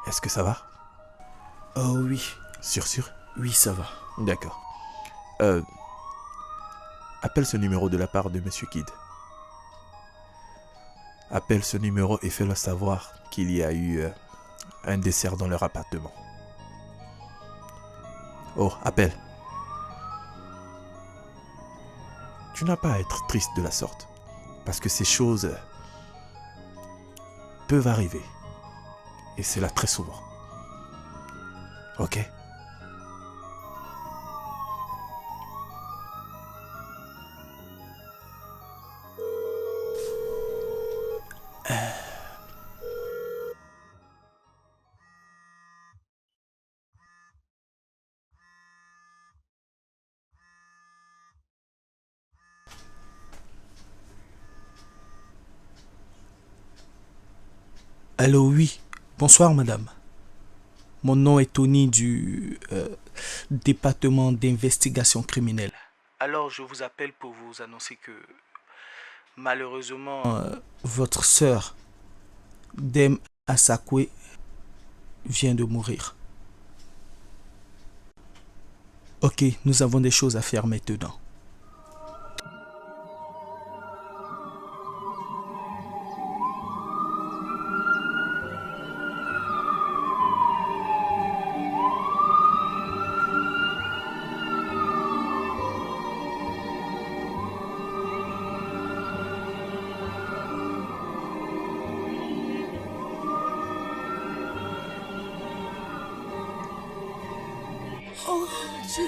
Est-ce que ça va? Oh oui, Sûr? oui ça va. D'accord. Euh... Appelle ce numéro de la part de Monsieur Kidd. Appelle ce numéro et fais-leur savoir qu'il y a eu un dessert dans leur appartement. Oh, appelle. Tu n'as pas à être triste de la sorte, parce que ces choses peuvent arriver. Et c'est là très souvent. Ok? Allô oui, bonsoir madame. Mon nom est Tony du département d'investigation criminelle. Alors je vous appelle pour vous annoncer que malheureusement votre sœur Dem Asakwe vient de mourir. Ok, nous avons des choses à faire maintenant. Oh Dieu.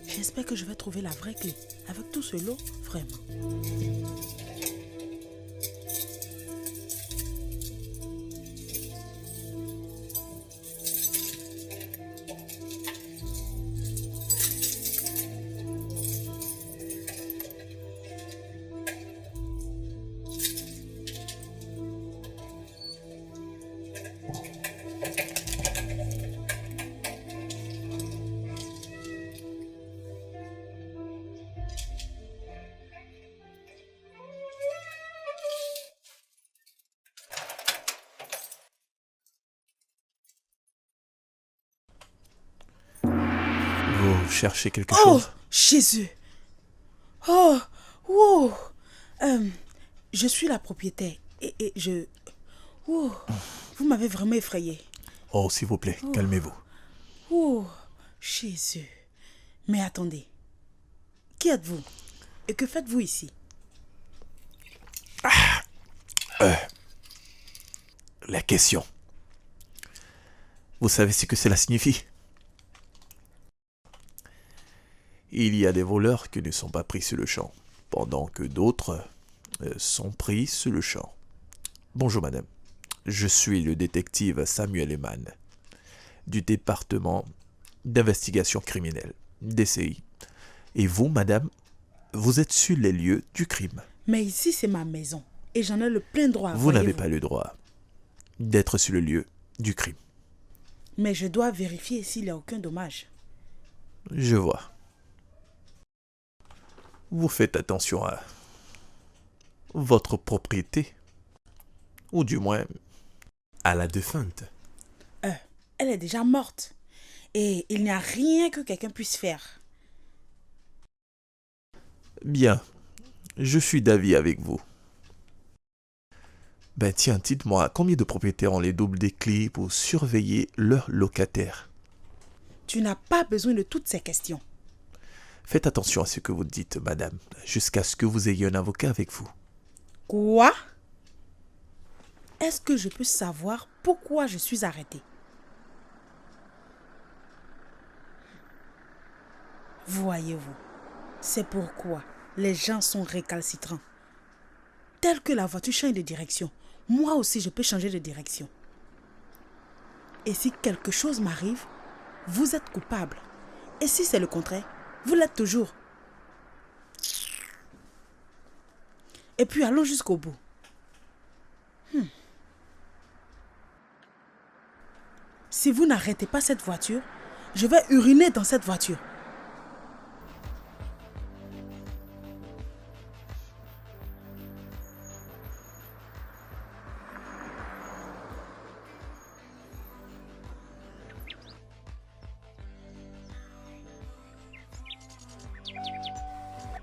J'espère que je vais trouver la vraie clé. Avec tout ce lot, vraiment. Vous cherchez quelque Oh, chose? Jésus. Oh, wow. Je suis la propriétaire et je... Oh, vous m'avez vraiment effrayé. Oh, s'il vous plaît, calmez-vous. Oh, Jésus. Mais attendez. Qui êtes-vous? Et que faites-vous ici? La question. Vous savez ce que cela signifie? Il y a des voleurs qui ne sont pas pris sur le champ, pendant que d'autres sont pris sur le champ. Bonjour madame, je suis le détective Samuel Eman, du département d'investigation criminelle, DCI. Et vous, madame, vous êtes sur les lieux du crime. Mais ici, c'est ma maison. Et j'en ai le plein droit. Vous n'avez pas le droit d'être sur le lieu du crime. Mais je dois vérifier s'il n'y a aucun dommage. Je vois. Vous faites attention à votre propriété. Ou du moins, à la défunte. Elle est déjà morte. Et il n'y a rien que quelqu'un puisse faire. Bien, je suis d'avis avec vous. Ben tiens, dites-moi, combien de propriétaires ont les doubles des clés pour surveiller leurs locataires? Tu n'as pas besoin de toutes ces questions. Faites attention à ce que vous dites, madame, jusqu'à ce que vous ayez un avocat avec vous. Quoi? Est-ce que je peux savoir pourquoi je suis arrêtée? Voyez-vous, c'est pourquoi les gens sont récalcitrants. Tel que la voiture change de direction, moi aussi je peux changer de direction. Et si quelque chose m'arrive, vous êtes coupable. Et si c'est le contraire, vous l'êtes toujours. Et puis allons jusqu'au bout. Si vous n'arrêtez pas cette voiture, je vais uriner dans cette voiture.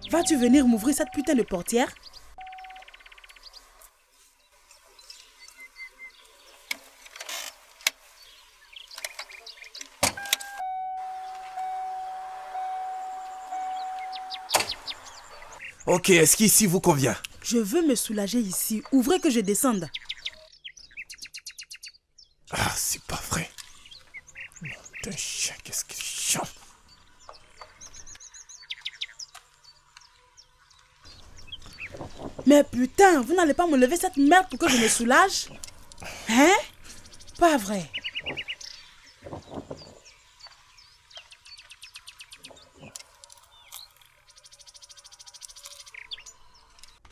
Vas-tu venir m'ouvrir cette putain de portière? Ok, est-ce qu'ici vous convient? Je veux me soulager ici. Ouvrez que je descende. Ah, c'est pas vrai. Nom d'un chien, qu'est-ce qu'il est chiant. Mais putain, vous n'allez pas me lever cette merde pour que je me soulage? Hein? Pas vrai.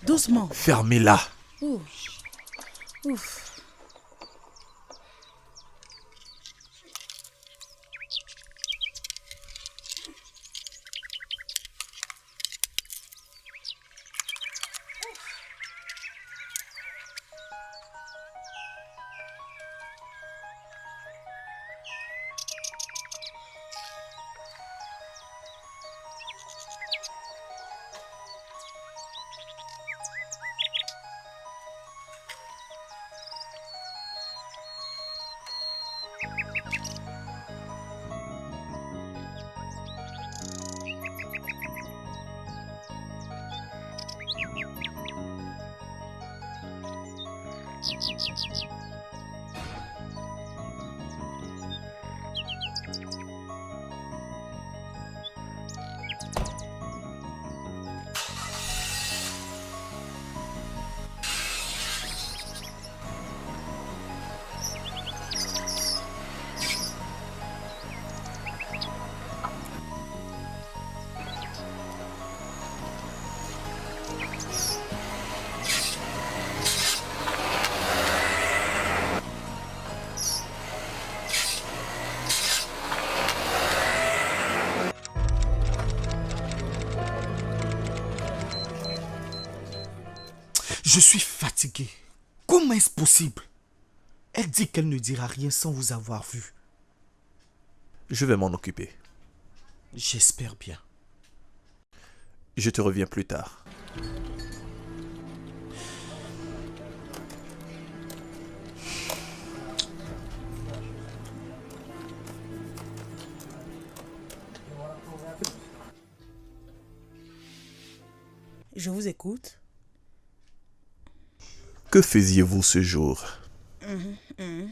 Doucement. Fermez-la. Ouf. Ouf. Je suis fatigué. Comment est-ce possible? Elle dit qu'elle ne dira rien sans vous avoir vu. Je vais m'en occuper. J'espère bien. Je te reviens plus tard. Je vous écoute. Que faisiez-vous ce jour? Elle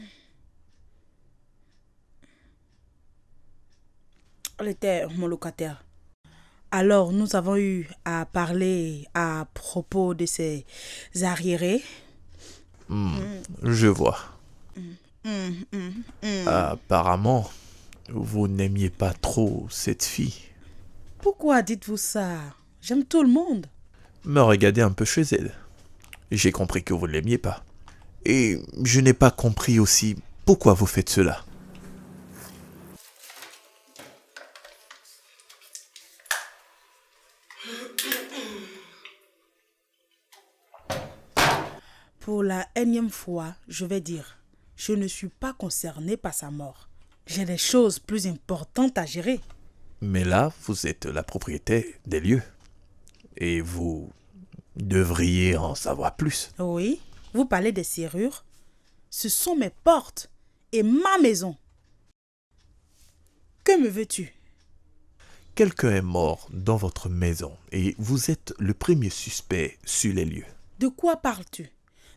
était mon locataire. Alors, nous avons eu à parler à propos de ses arriérés. Je vois. Apparemment, vous n'aimiez pas trop cette fille. Pourquoi dites-vous ça? J'aime tout le monde. Me regardez un peu chez elle. J'ai compris que vous ne l'aimiez pas. Et je n'ai pas compris aussi pourquoi vous faites cela. Pour la énième fois, je vais dire, je ne suis pas concerné par sa mort. J'ai des choses plus importantes à gérer. Mais là, vous êtes la propriétaire des lieux. Et vous devriez en savoir plus. Oui, vous parlez des serrures. Ce sont mes portes et ma maison. Que me veux-tu? Quelqu'un est mort dans votre maison et vous êtes le premier suspect sur les lieux. De quoi parles-tu?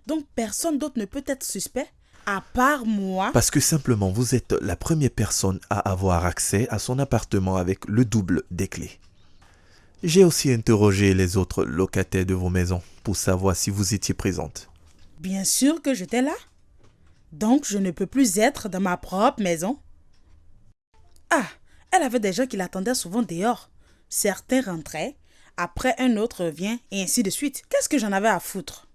Donc personne d'autre ne peut être suspect à part moi? Parce que simplement vous êtes la première personne à avoir accès à son appartement avec le double des clés. J'ai aussi interrogé les autres locataires de vos maisons pour savoir si vous étiez présente. Bien sûr que j'étais là. Donc je ne peux plus être dans ma propre maison. Ah, elle avait des gens qui l'attendaient souvent dehors. Certains rentraient, après un autre revient, et ainsi de suite. Qu'est-ce que j'en avais à foutre?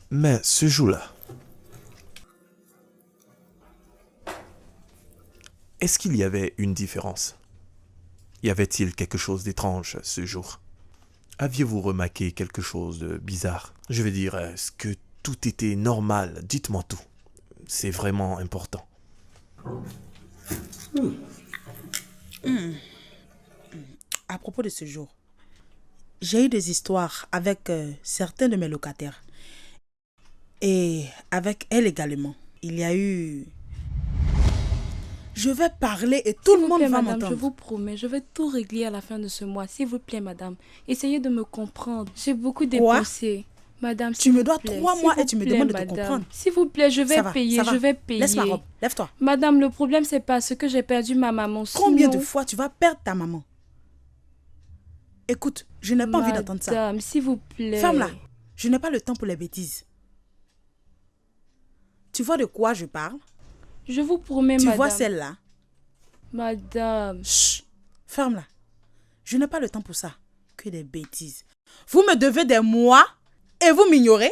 Mais ce jour-là, est-ce qu'il y avait une différence? Y avait-il quelque chose d'étrange ce jour? Aviez-vous remarqué quelque chose de bizarre? Je veux dire, est-ce que tout était normal? Dites-moi tout. C'est vraiment important. À propos de ce jour, j'ai eu des histoires avec certains de mes locataires. Et avec elle également. Il y a eu... Je vais parler et tout le monde va madame, m'entendre. je vous promets, je vais tout régler à la fin de ce mois. S'il vous plaît, madame. Essayez de me comprendre. J'ai beaucoup dépensé. Madame, tu me dois 3 mois et tu me demandes de te madame. comprendre. S'il vous plaît, je vais payer, ça va. je vais payer. Laisse ma robe, lève-toi. Madame, le problème, c'est parce que j'ai perdu ma maman. Combien Sinon... de fois tu vas perdre ta maman? Écoute, je n'ai pas envie d'entendre ça. Madame, s'il vous plaît. Ferme-la. Je n'ai pas le temps pour les bêtises. Tu vois de quoi je parle? Je vous promets, tu madame. Tu vois celle-là? Madame. Chut, ferme-la. Je n'ai pas le temps pour ça. Que des bêtises. Vous me devez des mois et vous m'ignorez?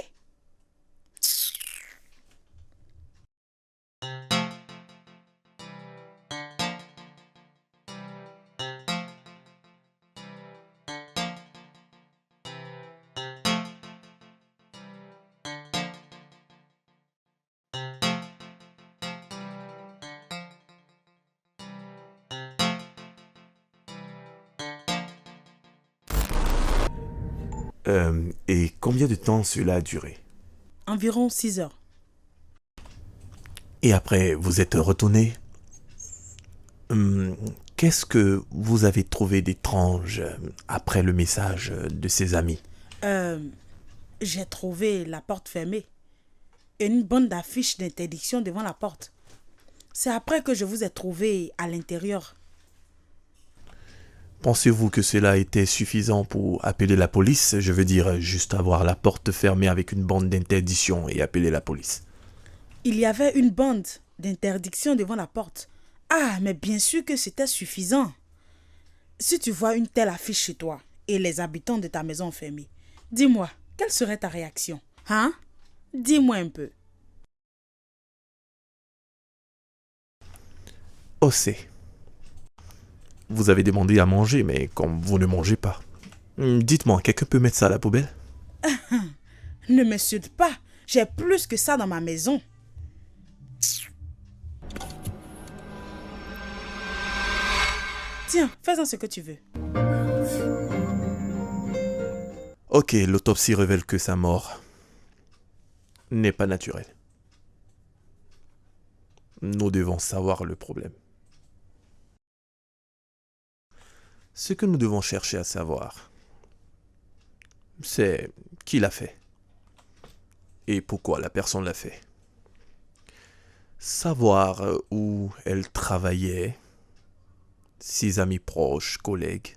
Et combien de temps cela a duré? Environ 6 heures. Et après, vous êtes retourné? Qu'est-ce que vous avez trouvé d'étrange après le message de ses amis? J'ai trouvé la porte fermée et une bande d'affiches d'interdiction devant la porte. C'est après que je vous ai trouvé à l'intérieur. Pensez-vous que cela était suffisant pour appeler la police? Je veux dire, juste avoir la porte fermée avec une bande d'interdiction et appeler la police. Il y avait une bande d'interdiction devant la porte. Ah, mais bien sûr que c'était suffisant. Si tu vois une telle affiche chez toi et les habitants de ta maison fermés, dis-moi, quelle serait ta réaction? Hein? Dis-moi un peu. Oh, c'est... Vous avez demandé à manger, mais comme vous ne mangez pas. Dites-moi, quelqu'un peut mettre ça à la poubelle? Ne m'insulte pas. J'ai plus que ça dans ma maison. Tiens, fais-en ce que tu veux. Ok, l'autopsie révèle que sa mort n'est pas naturelle. Nous devons savoir le problème. Ce que nous devons chercher à savoir, c'est qui l'a fait et pourquoi la personne l'a fait. Savoir où elle travaillait, ses amis proches, collègues.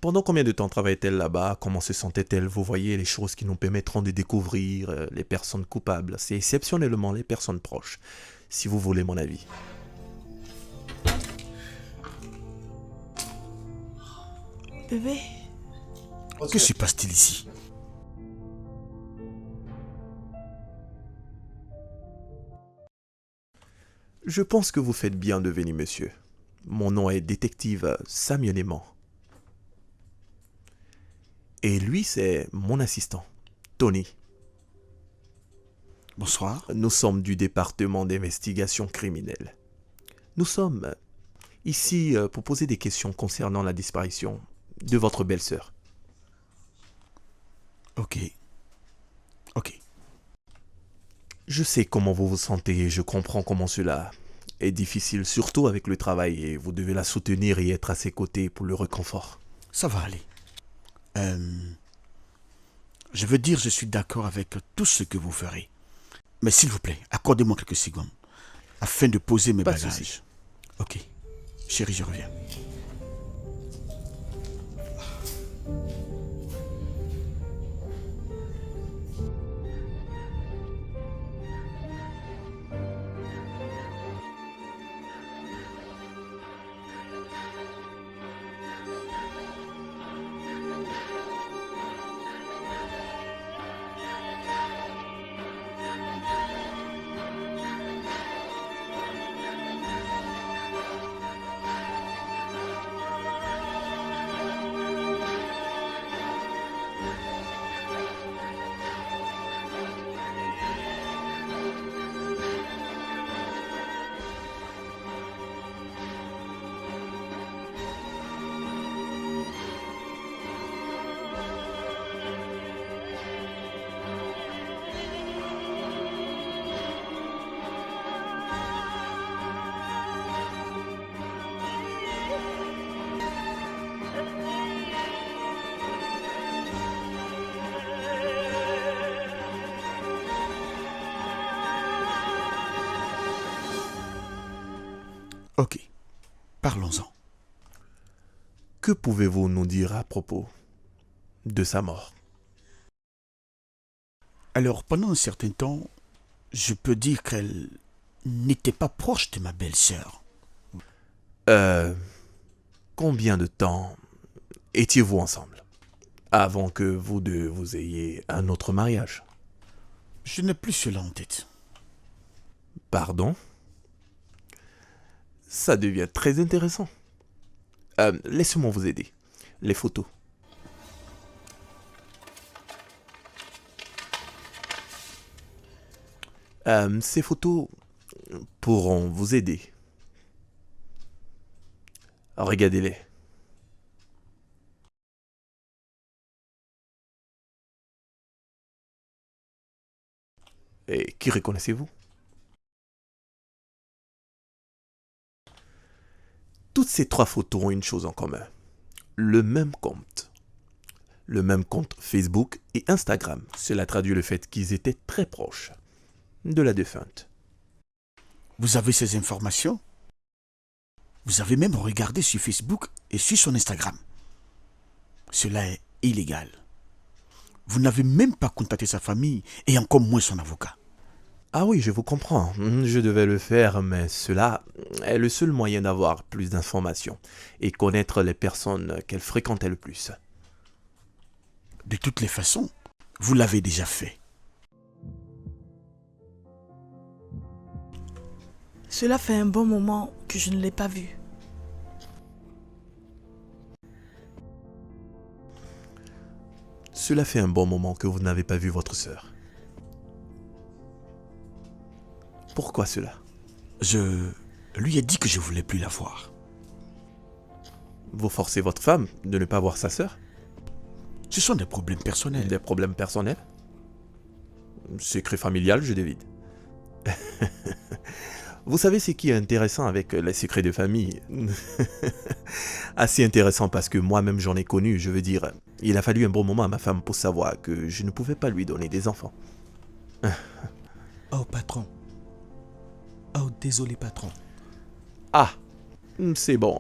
Pendant combien de temps travaillait-elle là-bas? Comment se sentait-elle? Vous voyez, les choses qui nous permettront de découvrir les personnes coupables. C'est exceptionnellement les personnes proches, si vous voulez mon avis. Bébé, Que se passe-t-il ici? Je pense que vous faites bien de venir, monsieur. Mon nom est détective Samuel Aimant. Et lui, c'est mon assistant. Tony. Bonsoir. Nous sommes du département d'investigation criminelle. Nous sommes ici pour poser des questions concernant la disparition de votre belle-sœur. Ok. Je sais comment vous vous sentez et je comprends comment cela est difficile, surtout avec le travail, et vous devez la soutenir et être à ses côtés pour le réconfort. Ça va aller. Je veux dire, je suis d'accord avec tout ce que vous ferez. Mais s'il vous plaît, accordez-moi quelques secondes afin de poser mes Pas de bagages. souci. Ok. Chérie, je reviens. Ok. Parlons-en. Que pouvez-vous nous dire à propos de sa mort? Alors, pendant un certain temps, je peux dire qu'elle n'était pas proche de ma belle-sœur. Combien de temps étiez-vous ensemble avant que vous deux vous ayez un autre mariage? Je n'ai plus cela en tête. Pardon? Ça devient très intéressant. Laissez-moi vous aider. Les photos. Ces photos pourront vous aider. Regardez-les. Et qui reconnaissez-vous? Toutes ces trois photos ont une chose en commun. Le même compte. Le même compte Facebook et Instagram. Cela traduit le fait qu'ils étaient très proches de la défunte. Vous avez ces informations? Vous avez même regardé sur Facebook et sur son Instagram. Cela est illégal. Vous n'avez même pas contacté sa famille et encore moins son avocat. Ah oui, je vous comprends. Je devais le faire, mais cela est le seul moyen d'avoir plus d'informations et connaître les personnes qu'elle fréquentait le plus. De toutes les façons, vous l'avez déjà fait. Cela fait un bon moment que je ne l'ai pas vue. Cela fait un bon moment que vous n'avez pas vu votre sœur. Pourquoi cela? Je lui ai dit que je voulais plus la voir. Vous forcez votre femme de ne pas voir sa sœur? Ce sont des problèmes personnels. Des problèmes personnels? Secret familial, je devine. Vous savez ce qui est intéressant avec les secrets de famille? Assez intéressant parce que moi-même j'en ai connu, je veux dire. Il a fallu un bon moment à ma femme pour savoir que je ne pouvais pas lui donner des enfants. Oh, patron. Oh, désolé, patron. Ah, c'est bon,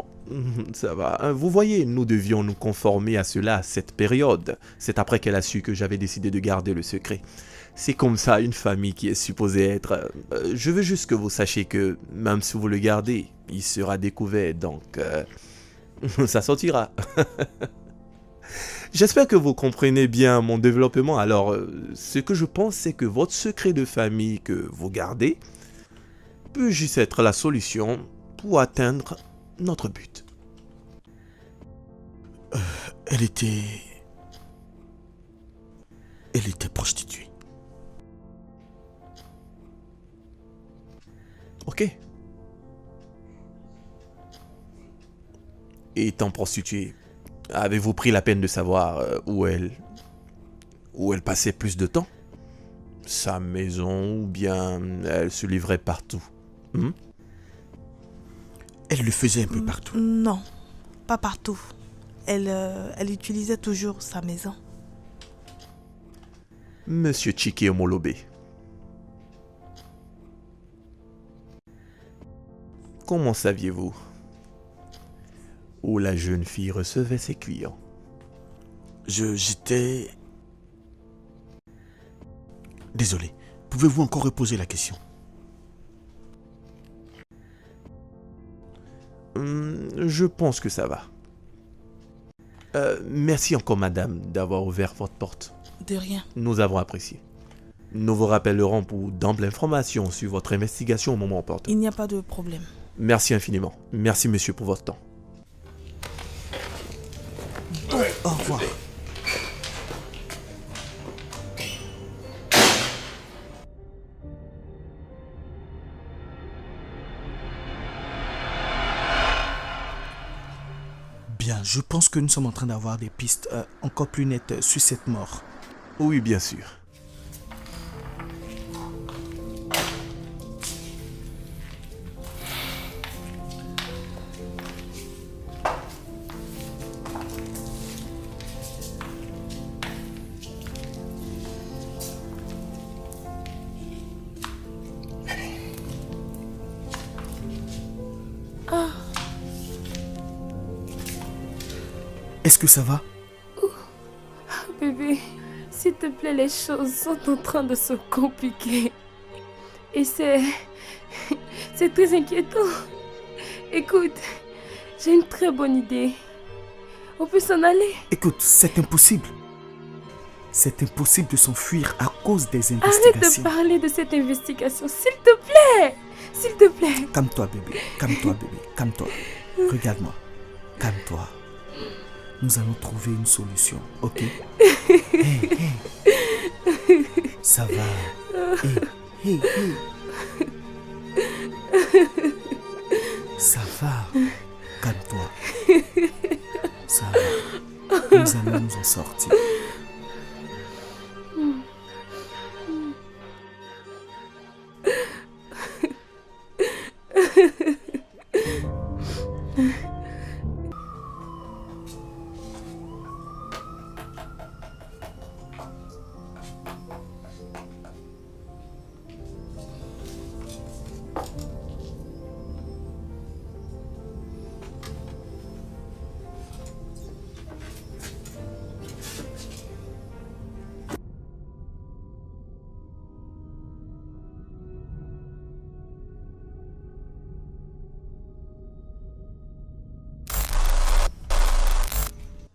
ça va. Vous voyez, nous devions nous conformer à cela à cette période. C'est après qu'elle a su que j'avais décidé de garder le secret. C'est comme ça une famille qui est supposée être... je veux juste que vous sachiez que même si vous le gardez, il sera découvert, donc ça sortira. J'espère que vous comprenez bien mon développement. Alors, ce que je pense, c'est que votre secret de famille que vous gardez peut juste être la solution pour atteindre notre but. Elle était Elle était prostituée. Ok. Et étant prostituée, avez-vous pris la peine de savoir où elle passait plus de temps? Sa maison ou bien elle se livrait partout? Elle le faisait un peu partout. Non, pas partout. Elle utilisait toujours sa maison. Monsieur Chike Omolobe, comment saviez-vous où la jeune fille recevait ses clients? J'étais... Désolé, pouvez-vous encore reposer la question? Je pense que ça va. Merci encore, madame, d'avoir ouvert votre porte. De rien. Nous avons apprécié. Nous vous rappellerons pour d'amples informations sur votre investigation au moment opportun. Il n'y a pas de problème. Merci infiniment. Merci, monsieur, pour votre temps. Au revoir. Bien, je pense que nous sommes en train d'avoir des pistes encore plus nettes sur cette mort. Oui, bien sûr. Est-ce que ça va? Bébé, s'il te plaît, les choses sont en train de se compliquer. Et c'est très inquiétant. Écoute, j'ai une très bonne idée. On peut s'en aller. Écoute, c'est impossible. C'est impossible de s'enfuir à cause des Arrête investigations. de parler de cette investigation, s'il te plaît. S'il te plaît. Calme-toi, bébé. Calme-toi, bébé. Calme-toi. Regarde-moi. Calme-toi. Nous allons trouver une solution, ok? Hey, hey. Ça va. Hey, hey, hey. Ça va. Calme-toi. Ça va. Nous allons nous en sortir.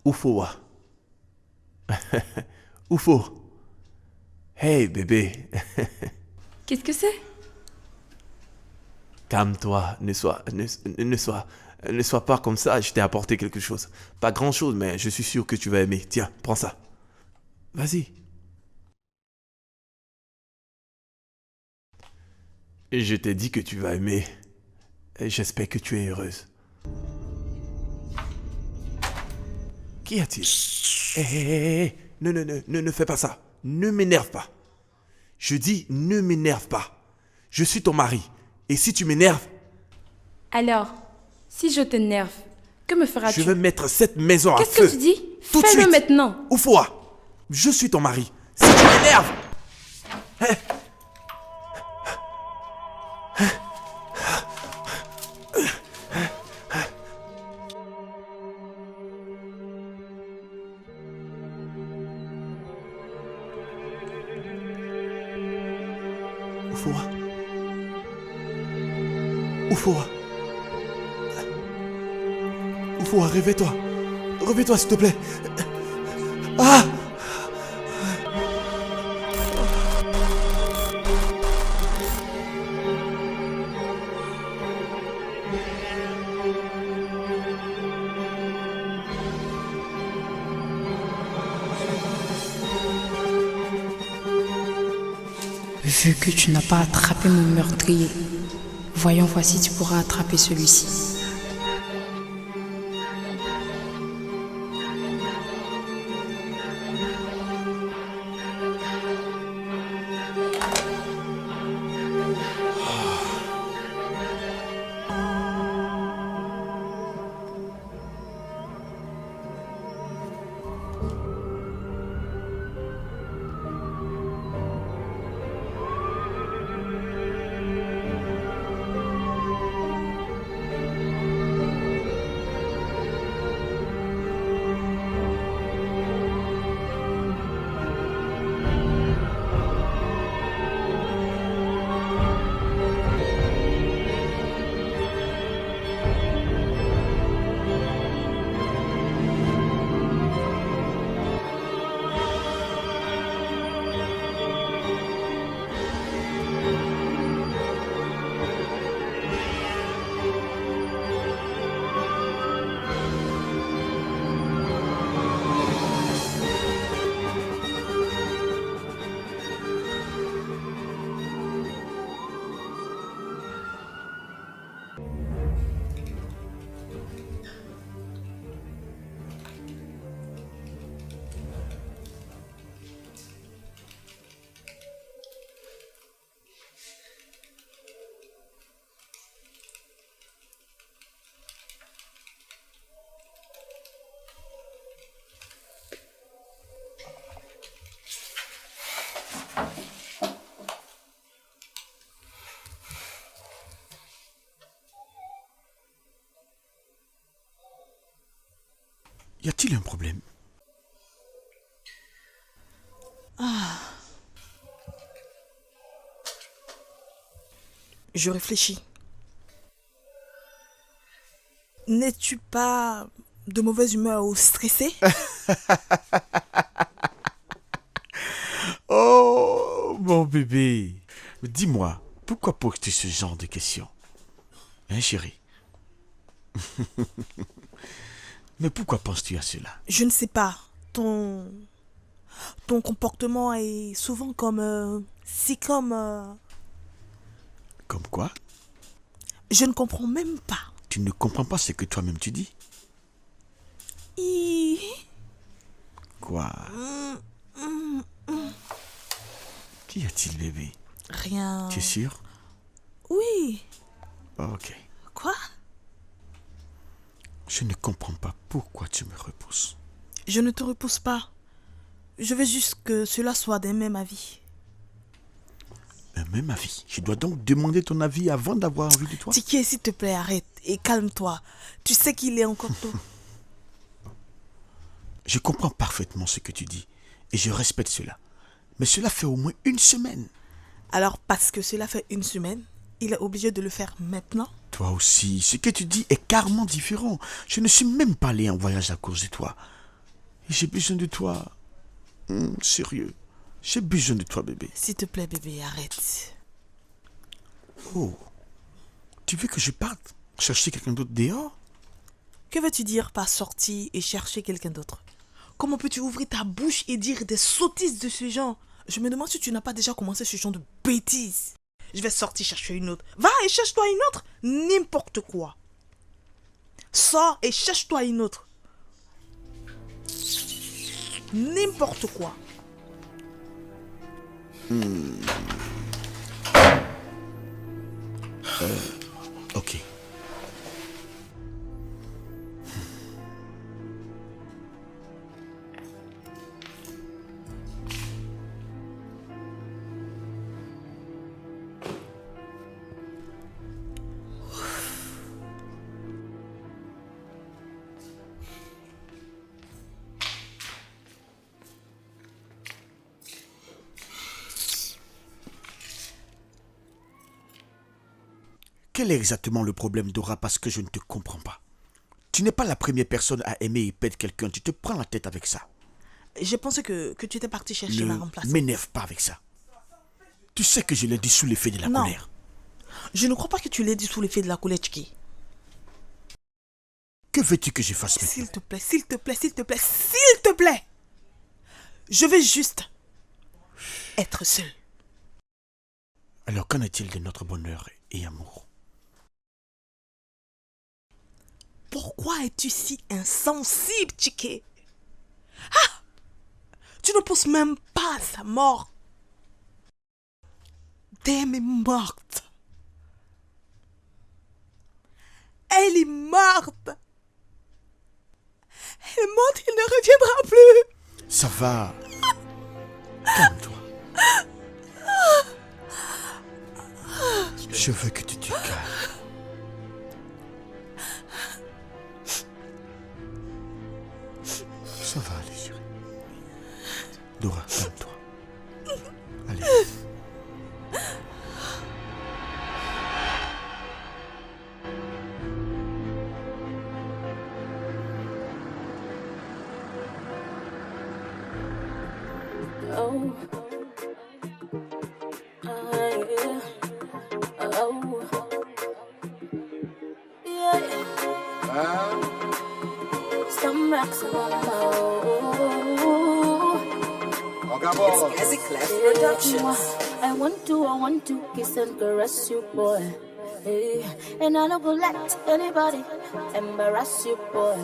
Oufoua. Oufo. Hey, bébé. Qu'est-ce que c'est? Calme-toi. Ne sois pas comme ça. Je t'ai apporté quelque chose. Pas grand-chose, mais je suis sûr que tu vas aimer. Tiens, prends ça. Vas-y. Et je t'ai dit que tu vas aimer. Et j'espère que tu es heureuse. Qu'y a-t-il? Hé, ne fais pas ça. Ne m'énerve pas. Je dis, ne m'énerve pas. Je suis ton mari. Et si tu m'énerves... Alors, si je t'énerve, que me feras-tu? Je vais mettre cette maison à feu. Qu'est-ce que tu dis? Tout de Fais-le suite. maintenant. Oufoua, je suis ton mari. Si tu m'énerves... Oufoua. Oufoua. Oufoua, réveille-toi. Réveille-toi, s'il te plaît. Ah! Vu que tu n'as pas attrapé mon meurtrier, voyons voir si tu pourras attraper celui-ci. Y a-t-il un problème? Je réfléchis. N'es-tu pas de mauvaise humeur ou stressé? Oh, mon bébé. Dis-moi, pourquoi poses-tu ce genre de questions? Hein, chérie? Mais pourquoi penses-tu à cela? Je ne sais pas. Ton comportement est souvent comme... Comme quoi? Je ne comprends même pas. Tu ne comprends pas ce que toi-même tu dis? Hi. Quoi? Qu'y a-t-il, bébé? Rien. Tu es sûr? Oui. Ok. Quoi? Je ne comprends pas pourquoi tu me repousses. Je ne te repousse pas. Je veux juste que cela soit d'un même avis. Un même avis. Je dois donc demander ton avis avant d'avoir envie de toi? Tiki, s'il te plaît, arrête et calme-toi. Tu sais qu'il est encore tôt. Je comprends parfaitement ce que tu dis et je respecte cela. Mais cela fait au moins une semaine. Alors, parce que cela fait une semaine, il est obligé de le faire maintenant? Toi aussi, ce que tu dis est carrément différent. Je ne suis même pas allé en voyage à cause de toi. Et j'ai besoin de toi. Sérieux. J'ai besoin de toi, bébé. S'il te plaît, bébé, arrête. Oh. Tu veux que je parte chercher quelqu'un d'autre dehors? Que veux-tu dire par sortir et chercher quelqu'un d'autre? Comment peux-tu ouvrir ta bouche et dire des sottises de ce genre? Je me demande si tu n'as pas déjà commencé ce genre de bêtises. Je vais sortir chercher une autre. Va et cherche-toi une autre. N'importe quoi. Sors et cherche-toi une autre. N'importe quoi. Ok. Quel est exactement le problème, Dora, parce que je ne te comprends pas? Tu n'es pas la première personne à aimer et perdre quelqu'un. Tu te prends la tête avec ça. J'ai pensé que tu étais parti chercher ma Ne remplaçante. m'énerve pas avec ça. Tu sais que je l'ai dit sous l'effet de la Non. colère. Je ne crois pas que tu l'aies dit sous l'effet de la colère, Tiki. Que veux-tu que je fasse maintenant? S'il te plaît, s'il te plaît, s'il te plaît, s'il te plaît. Je veux juste être seule. Alors qu'en est-il de notre bonheur et amour? Pourquoi es-tu si insensible, Chike? Ah! Tu ne penses même pas à sa mort. Dame est morte. Elle est morte. Elle est morte, il ne reviendra plus. Ça va. Calme-toi. Je veux que tu te calmes. Ça va aller, chérie. Dora, calme-toi. Allez. Oh. Yeah. Oh. Yeah. Some rocks on my I want to kiss and caress you, boy. Hey. And I don't go let anybody embarrass you, boy.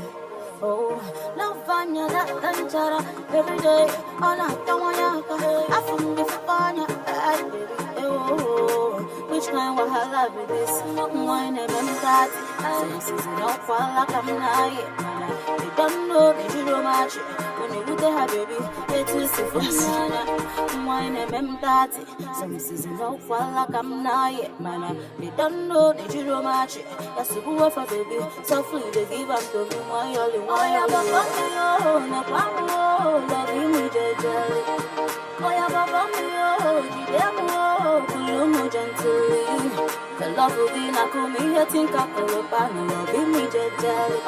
Oh, love Vanya, that danjara every day. All I don't want I from the Fanya, baby. Oh, which kind of wahala be this? Wine and that. Since not for like I'm not. You don't know that you don't match it. When you look at her, baby, it is a phenomenon. Wine and that. Since not for like I'm not. Man, you don't know that you don't match it. That's the good for baby. Softly they give up to me while you're oh, yeah, baba, no pamo, love me, jelly. Oh, yeah, baba, no gently. The love will be not coming here, think I could love me, jelly.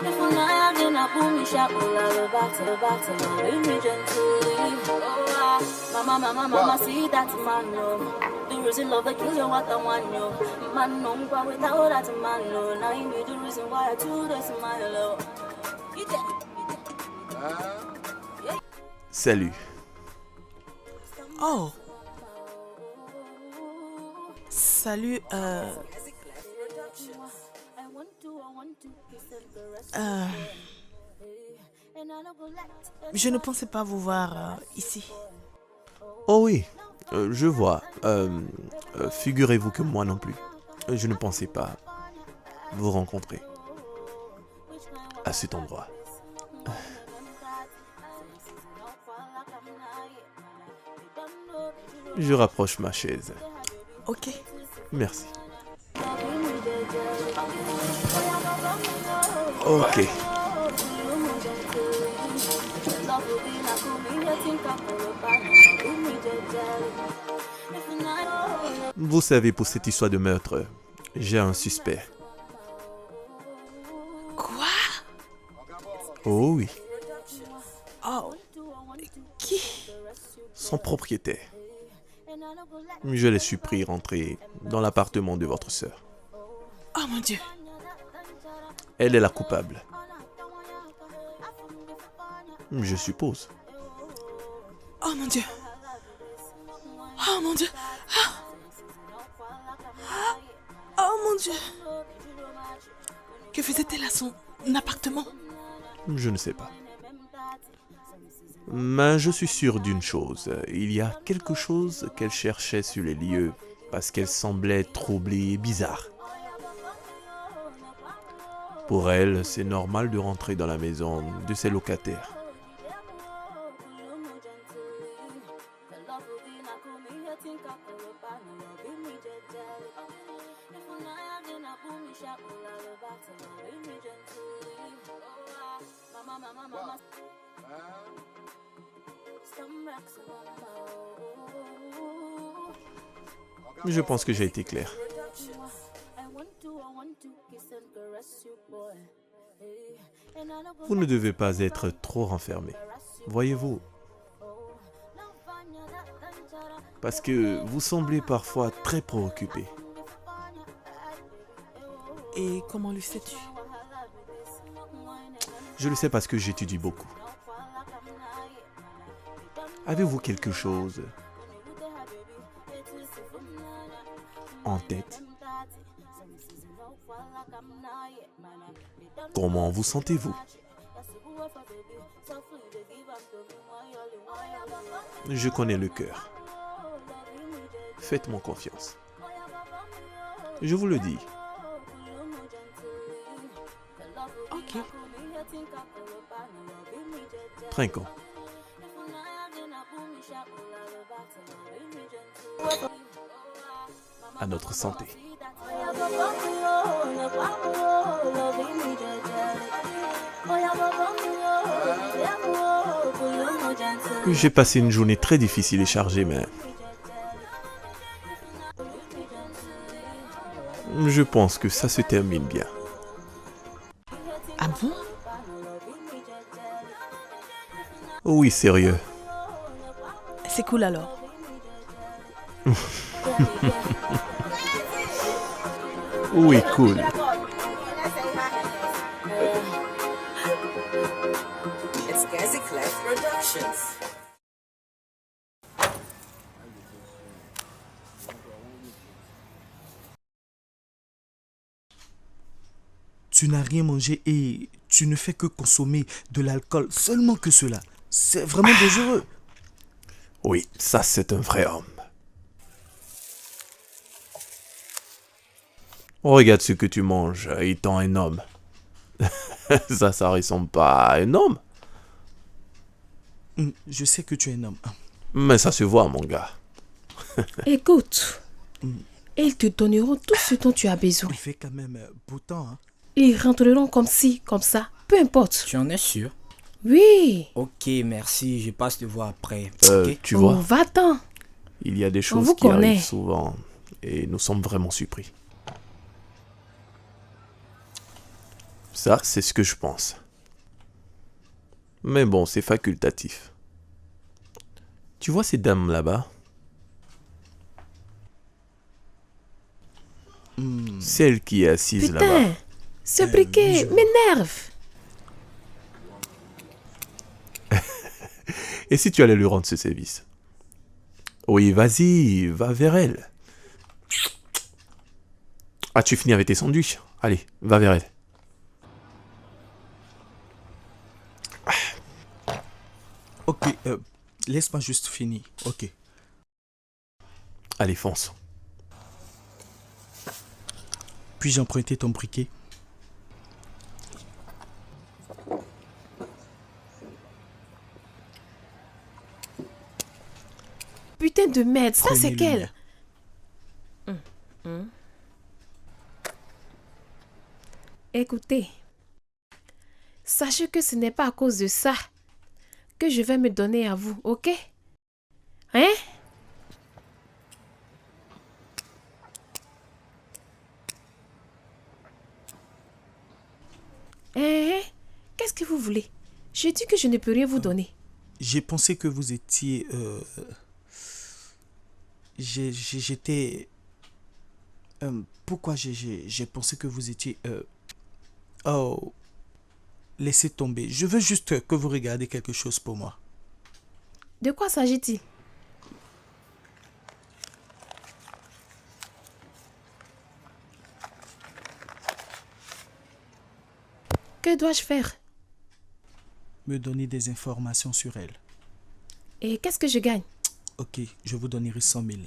If I'm not in a boom, shop, love battle, me gently. Oh, mama, see that man, no. The reason love the kill you, what I want you. Man, no, but without that man, no. Now you need the reason why I do this, my love. Salut. Oh. Salut, je ne pensais pas vous voir ici. Oh oui, je vois. Figurez-vous que moi non plus. Je ne pensais pas vous rencontrer à cet endroit. Je rapproche ma chaise. Ok. Merci. Ok. Vous savez, pour cette histoire de meurtre, j'ai un suspect. Quoi? Oh oui. Oh. Qui? Son propriétaire. Je l'ai surpris rentrer dans l'appartement de votre sœur. Oh mon Dieu. Elle est la coupable. Je suppose. Oh mon Dieu. Oh mon Dieu. Oh mon Dieu. Que faisait-elle à son appartement? Je ne sais pas. Mais je suis sûr d'une chose. Il y a quelque chose qu'elle cherchait sur les lieux parce qu'elle semblait troublée et bizarre. Pour elle, c'est normal de rentrer dans la maison de ses locataires. Je pense que j'ai été clair. Vous ne devez pas être trop renfermé. Voyez-vous. Parce que vous semblez parfois très préoccupé. Et comment le sais-tu? Je le sais parce que j'étudie beaucoup. Avez-vous quelque chose en tête. Comment vous sentez-vous? Je connais le cœur. Faites-moi confiance. Je vous le dis. Ok. Trinquons. À notre santé. J'ai passé une journée très difficile et chargée, mais je pense que ça se termine bien. Ah bon? Oui, sérieux. C'est cool alors. Oui, cool. It's Gazi Clef Productions. Tu n'as rien mangé et tu ne fais que consommer de l'alcool, seulement que cela. C'est vraiment dangereux. Oui, ça c'est un vrai homme. Regarde ce que tu manges étant un homme. Ça ressemble pas à un homme. Je sais que tu es un homme. Mais ça se voit, mon gars. Écoute, ils te donneront tout ce dont tu as besoin. Il fait quand même beau temps. Hein? Ils rentreront comme ci, comme ça, peu importe. Tu en es sûr? Oui. Ok, merci, je passe te voir après. Tu vois, Va-t'en. il y a des On choses vous qui connaît. arrivent souvent et nous sommes vraiment surpris. Ça, c'est ce que je pense. Mais bon, c'est facultatif. Tu vois ces dames là-bas? Celle qui est assise là-bas. Putain, ce briquet m'énerve. Et si tu allais lui rendre ce service? Oui, vas-y, va vers elle. Ah, tu finis avec tes sandwichs? Allez, va vers elle. Ok, laisse-moi juste finir. Ok. Allez, fonce. Puis-je emprunter ton briquet? Putain de merde, ça c'est Prenez-le quel? bien. Écoutez, sachez que ce n'est pas à cause de ça que je vais me donner à vous, ok? Hein? Qu'est-ce que vous voulez? J'ai dit que je ne peux rien vous donner. J'ai pensé que vous étiez... J'étais... pourquoi j'ai pensé que vous étiez... Oh... Laissez tomber. Je veux juste que vous regardiez quelque chose pour moi. De quoi s'agit-il? Que dois-je faire? Me donner des informations sur elle. Et qu'est-ce que je gagne? Ok, je vous donnerai 100 000.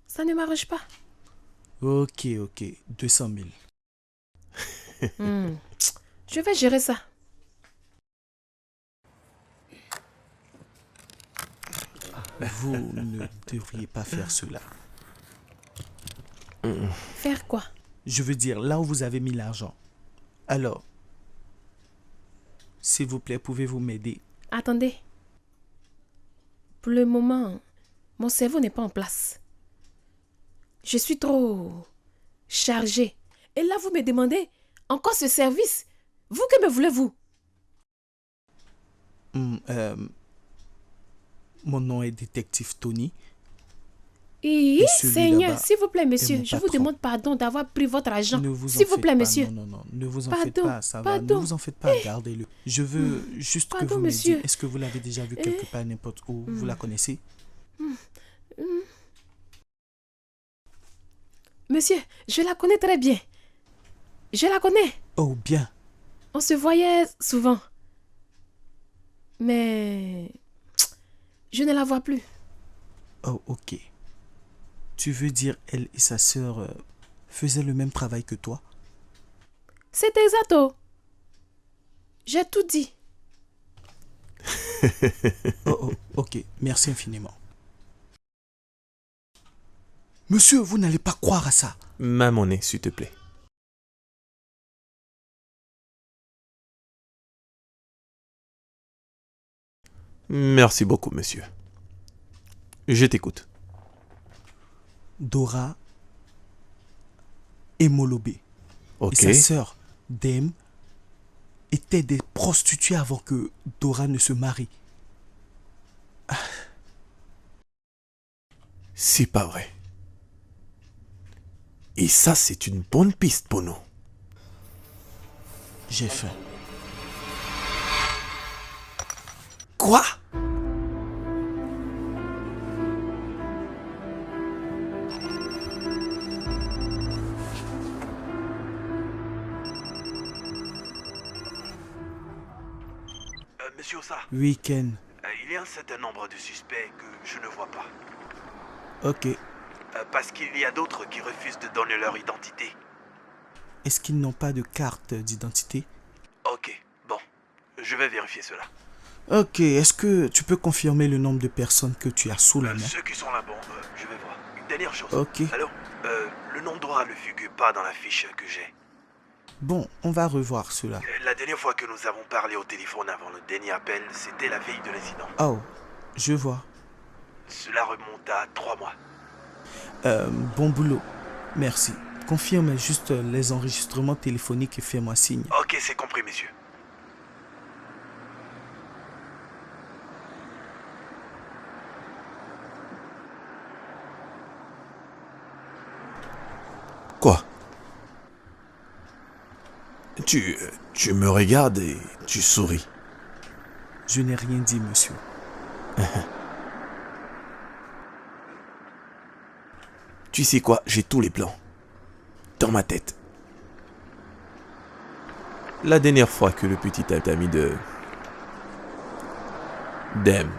Ça ne m'arrange pas. Ok, 200 000. Je vais gérer ça. Vous ne devriez pas faire cela. Faire quoi? Je veux dire, là où vous avez mis l'argent. Alors, s'il vous plaît, pouvez-vous m'aider? Attendez. Pour le moment, mon cerveau n'est pas en place. Je suis trop chargée. Et là, vous me demandez encore ce service. Vous, que me voulez-vous? Mon nom est détective Tony. Et celui Seigneur, là-bas s'il vous plaît, est monsieur, mon je vous patron. demande pardon d'avoir pris votre argent. Ne vous en S'il vous faites plaît, pas, monsieur. Non, ne vous en Pardon, faites pas, ça va. Ne pardon. vous en faites pas, gardez-le. Je veux juste que Pardon, vous me monsieur. dites, est-ce que vous l'avez déjà vu quelque part, n'importe où? Vous la connaissez? Monsieur, je la connais très bien. Je la connais. Oh, bien. On se voyait souvent. Mais je ne la vois plus. Oh, ok. Tu veux dire elle et sa sœur faisaient le même travail que toi? C'est exact. Oh. J'ai tout dit. Oh, ok. Merci infiniment. Monsieur, vous n'allez pas croire à ça. Ma monnaie, s'il te plaît. Merci beaucoup, monsieur. Je t'écoute. Dora et Molobé Ok. et sa sœur, Dem, étaient des prostituées avant que Dora ne se marie. C'est pas vrai. Et ça, c'est une bonne piste pour nous. J'ai faim. Quoi? Monsieur Ossa, Oui, Ken. il y a un certain nombre de suspects que je ne vois pas. Ok. Parce qu'il y a d'autres qui refusent de donner leur identité. Est-ce qu'ils n'ont pas de carte d'identité? Ok, bon, je vais vérifier cela. Ok. Est-ce que tu peux confirmer le nombre de personnes que tu as sous la main? Ceux qui sont là, bon, je vais voir. Une dernière chose. Ok. Allô, le nom de Dora ne figure pas dans la fiche que j'ai. Bon, on va revoir cela. La dernière fois que nous avons parlé au téléphone avant le dernier appel, c'était la veille de l'incident. Oh, je vois. Cela remonte à 3 mois. Bon boulot. Merci. Confirme juste les enregistrements téléphoniques et fais-moi signe. Ok, c'est compris, messieurs. Quoi? Tu me regardes et tu souris. Je n'ai rien dit, monsieur. Tu sais quoi? J'ai tous les plans. Dans ma tête. La dernière fois que le petit ami de Dem,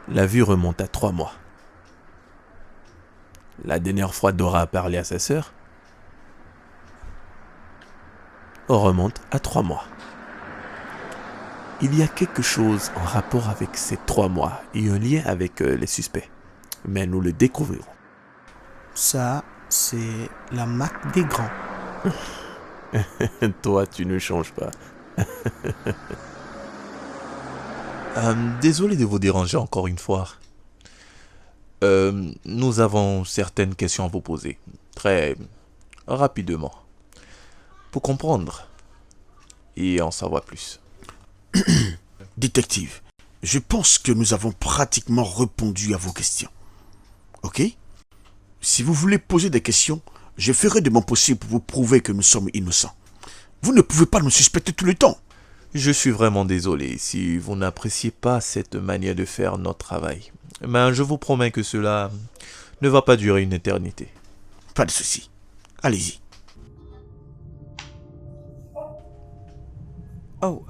la vue remonte à 3 mois. La dernière fois Dora a parlé à sa sœur, on remonte à 3 mois. Il y a quelque chose en rapport avec ces 3 mois et un lien avec les suspects. Mais nous le découvrirons. Ça, c'est la marque des grands. Toi, tu ne changes pas. Désolé de vous déranger encore une fois. Nous avons certaines questions à vous poser. Très rapidement. Pour comprendre et en savoir plus. Détective, je pense que nous avons pratiquement répondu à vos questions. Ok? Si vous voulez poser des questions, je ferai de mon possible pour vous prouver que nous sommes innocents. Vous ne pouvez pas nous suspecter tout le temps. Je suis vraiment désolé si vous n'appréciez pas cette manière de faire notre travail. Mais je vous promets que cela ne va pas durer une éternité. Pas de souci. Allez-y. Oh,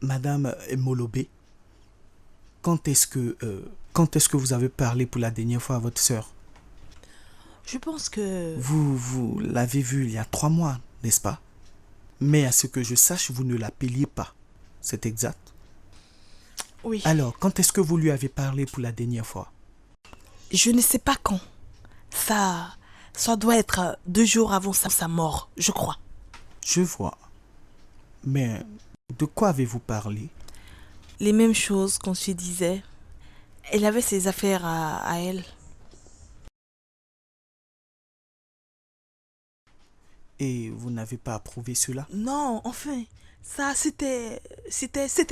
Madame Molobé, quand est-ce que vous avez parlé pour la dernière fois à votre sœur? Je pense que... Vous l'avez vue il y a 3 mois, n'est-ce pas? Mais à ce que je sache, vous ne l'appeliez pas. C'est exact? Oui. Alors, quand est-ce que vous lui avez parlé pour la dernière fois? Je ne sais pas quand. Ça doit être 2 jours avant sa mort, je crois. Je vois. Mais de quoi avez-vous parlé? Les mêmes choses qu'on se disait. Elle avait ses affaires à elle. Et vous n'avez pas approuvé cela? Non, enfin, ça c'était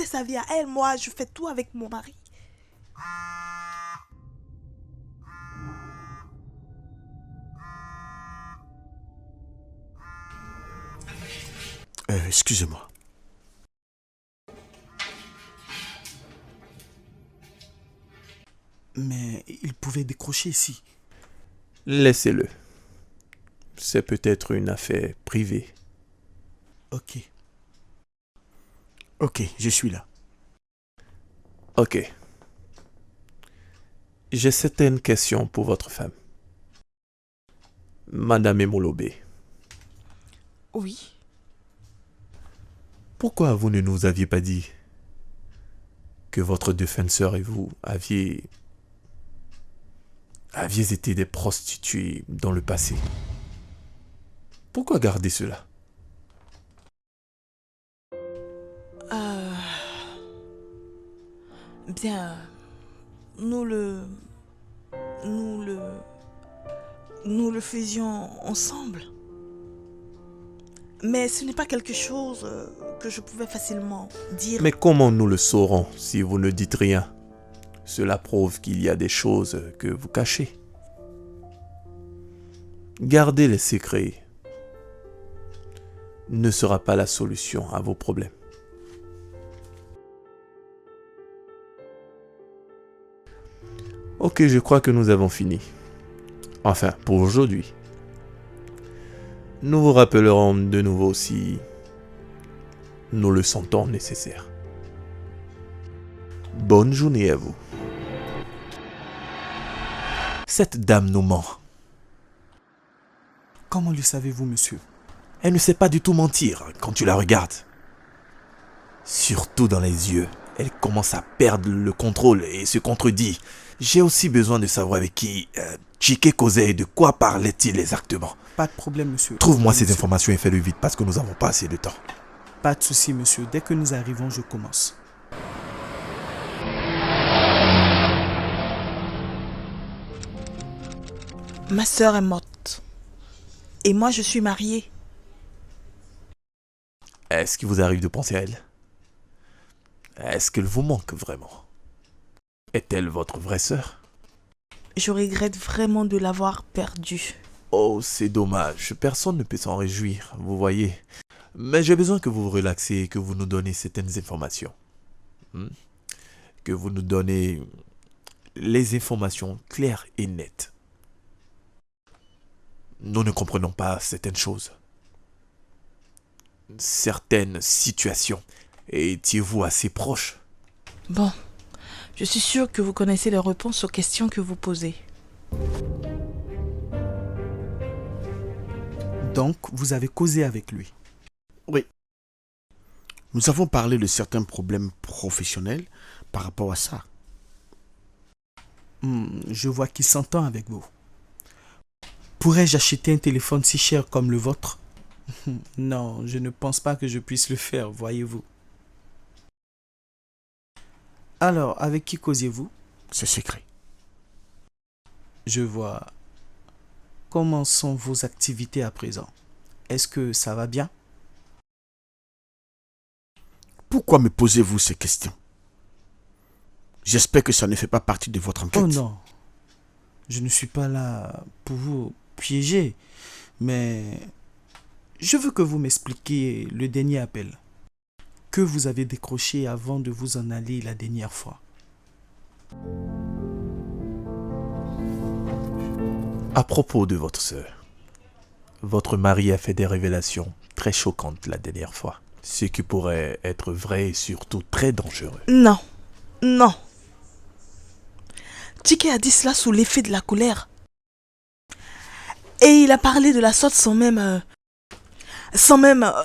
sa vie à elle. Moi, je fais tout avec mon mari. Excusez-moi. mais il pouvait décrocher ici. Laissez-le. C'est peut-être une affaire privée. Ok. Ok, je suis là. Ok. J'ai certaines questions pour votre femme. Madame Emolobé, Oui. pourquoi vous ne nous aviez pas dit que votre défenseur et vous aviez été des prostituées dans le passé? Pourquoi garder cela? Bien, nous le faisions ensemble. Mais ce n'est pas quelque chose que je pouvais facilement dire. Mais comment nous le saurons si vous ne dites rien? Cela prouve qu'il y a des choses que vous cachez. Garder les secrets ne sera pas la solution à vos problèmes. Ok, je crois que nous avons fini. Enfin, pour aujourd'hui. Nous vous rappellerons de nouveau si nous le sentons nécessaire. Bonne journée à vous. Cette dame nous ment. Comment le savez-vous, monsieur? Elle ne sait pas du tout mentir quand tu la regardes. Surtout dans les yeux. Elle commence à perdre le contrôle et se contredit. J'ai aussi besoin de savoir avec qui Chike causait et de quoi parlait-il exactement. Pas de problème, monsieur. Trouve-moi ces Monsieur. informations et fais-le vite parce que nous n'avons pas assez de temps. Pas de souci, monsieur. Dès que nous arrivons, je commence. Ma sœur est morte. Et moi, je suis mariée. Est-ce qu'il vous arrive de penser à elle? Est-ce qu'elle vous manque vraiment? Est-elle votre vraie sœur? Je regrette vraiment de l'avoir perdue. Oh, c'est dommage. Personne ne peut s'en réjouir, vous voyez. Mais j'ai besoin que vous vous relaxiez et que vous nous donnez certaines informations. Que vous nous donnez les informations claires et nettes. Nous ne comprenons pas certaines choses. Certaines situations. Étiez-vous assez proche? Bon, je suis sûre que vous connaissez les réponses aux questions que vous posez. Donc, vous avez causé avec lui? Oui. Nous avons parlé de certains problèmes professionnels par rapport à ça. Je vois qu'il s'entend avec vous. Pourrais-je acheter un téléphone si cher comme le vôtre? Non, je ne pense pas que je puisse le faire, voyez-vous. Alors, avec qui causiez-vous? C'est secret. Je vois. Comment sont vos activités à présent? Est-ce que ça va bien? Pourquoi me posez-vous ces questions? J'espère que ça ne fait pas partie de votre enquête. Oh non. Je ne suis pas là pour vous piéger, mais je veux que vous m'expliquiez le dernier appel que vous avez décroché avant de vous en aller la dernière fois. À propos de votre sœur, votre mari a fait des révélations très choquantes la dernière fois, ce qui pourrait être vrai et surtout très dangereux. Non, non. Chike a dit cela sous l'effet de la colère. Et il a parlé de la sorte sans même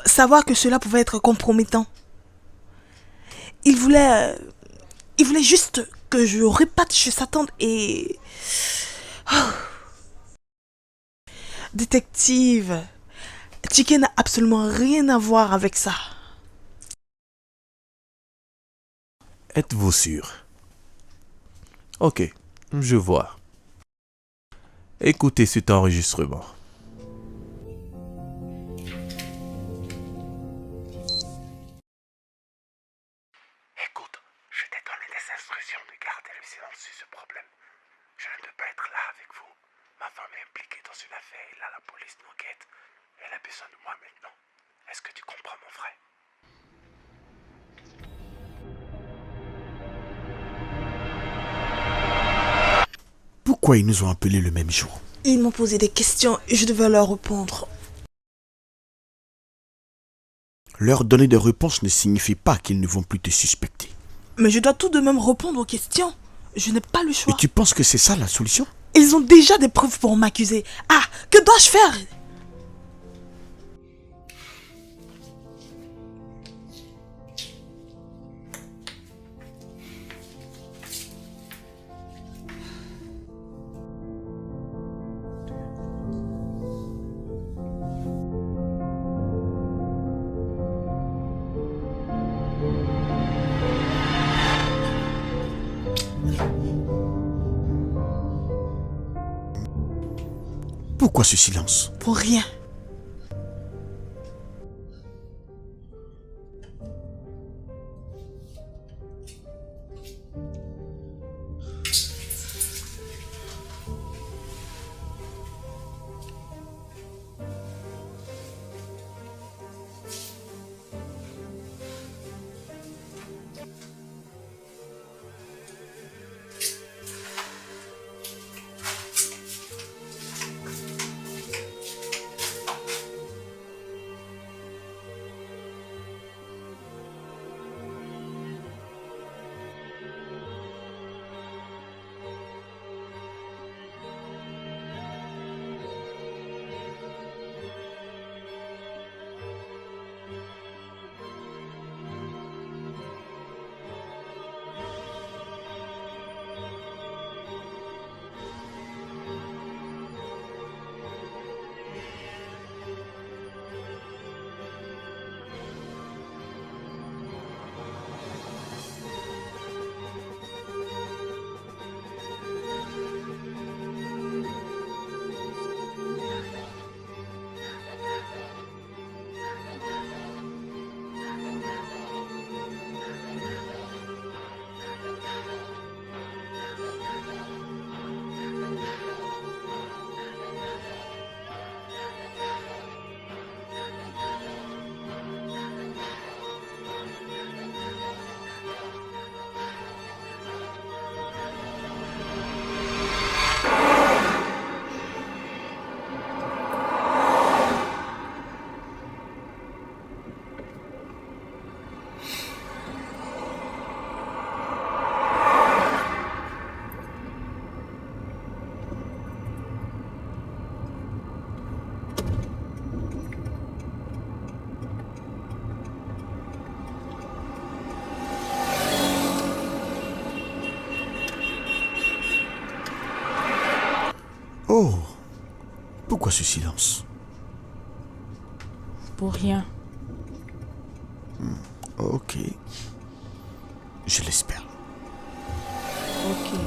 savoir que cela pouvait être compromettant. Il voulait juste que je reparte chez sa tante et... Oh. Détective, Chike n'a absolument rien à voir avec ça. Êtes-vous sûr? Ok, je vois. Écoutez cet enregistrement. Écoute, je t'ai donné des instructions de garder le silence sur ce problème. Je ne peux pas être là avec vous. Ma femme est impliquée dans une affaire et là la police nous guette. Elle a besoin de moi maintenant. Est-ce que tu comprends, mon frère? pourquoi ils nous ont appelés le même jour? Ils m'ont posé des questions et je devais leur répondre. Leur donner des réponses ne signifie pas qu'ils ne vont plus te suspecter. Mais je dois tout de même répondre aux questions. Je n'ai pas le choix. Et tu penses que c'est ça la solution? Ils ont déjà des preuves pour m'accuser. Ah, que dois-je faire? Pourquoi ce silence? Pour rien. Oh, pourquoi ce silence? Pour rien. Ok. Je l'espère. Ok.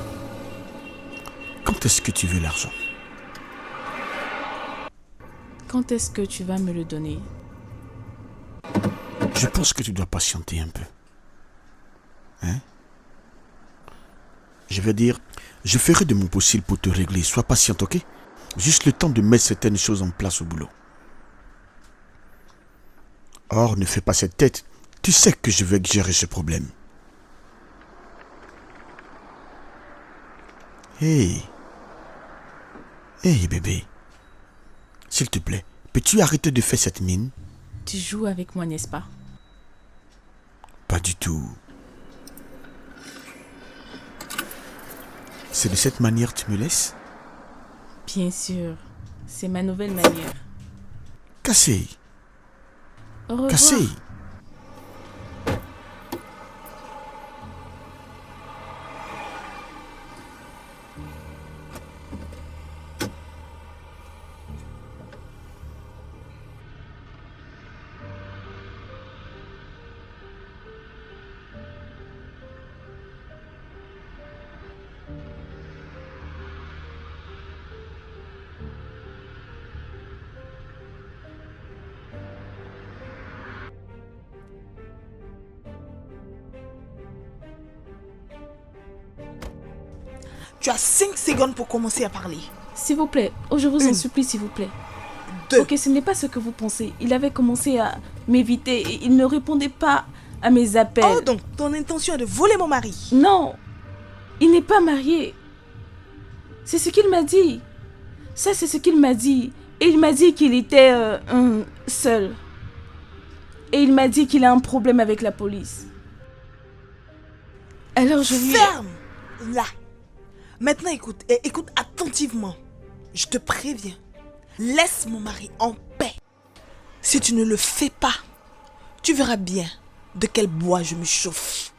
Quand est-ce que tu veux l'argent? Quand est-ce que tu vas me le donner? Je pense que tu dois patienter un peu. Hein? Je vais dire, je ferai de mon possible pour te régler. Sois patiente, ok? Juste le temps de mettre certaines choses en place au boulot. Or, ne fais pas cette tête. Tu sais que je vais gérer ce problème. Hey. Hey, bébé. S'il te plaît, peux-tu arrêter de faire cette mine? Tu joues avec moi, n'est-ce pas? Pas du tout. C'est de cette manière que tu me laisses? Bien sûr. C'est ma nouvelle manière. Cassé. Au revoir. Cassé. Tu as 5 secondes pour commencer à parler. S'il vous plaît, je vous en supplie, s'il vous plaît. 2. Ok, ce n'est pas ce que vous pensez. Il avait commencé à m'éviter et il ne répondait pas à mes appels. Oh, donc ton intention est de voler mon mari. Non, il n'est pas marié. C'est ce qu'il m'a dit. Ça, c'est ce qu'il m'a dit. Et il m'a dit qu'il était seul. Et il m'a dit qu'il a un problème avec la police. Alors je lui... Ferme là. Maintenant écoute, et écoute attentivement. Je te préviens. Laisse mon mari en paix. Si tu ne le fais pas, tu verras bien de quel bois je me chauffe.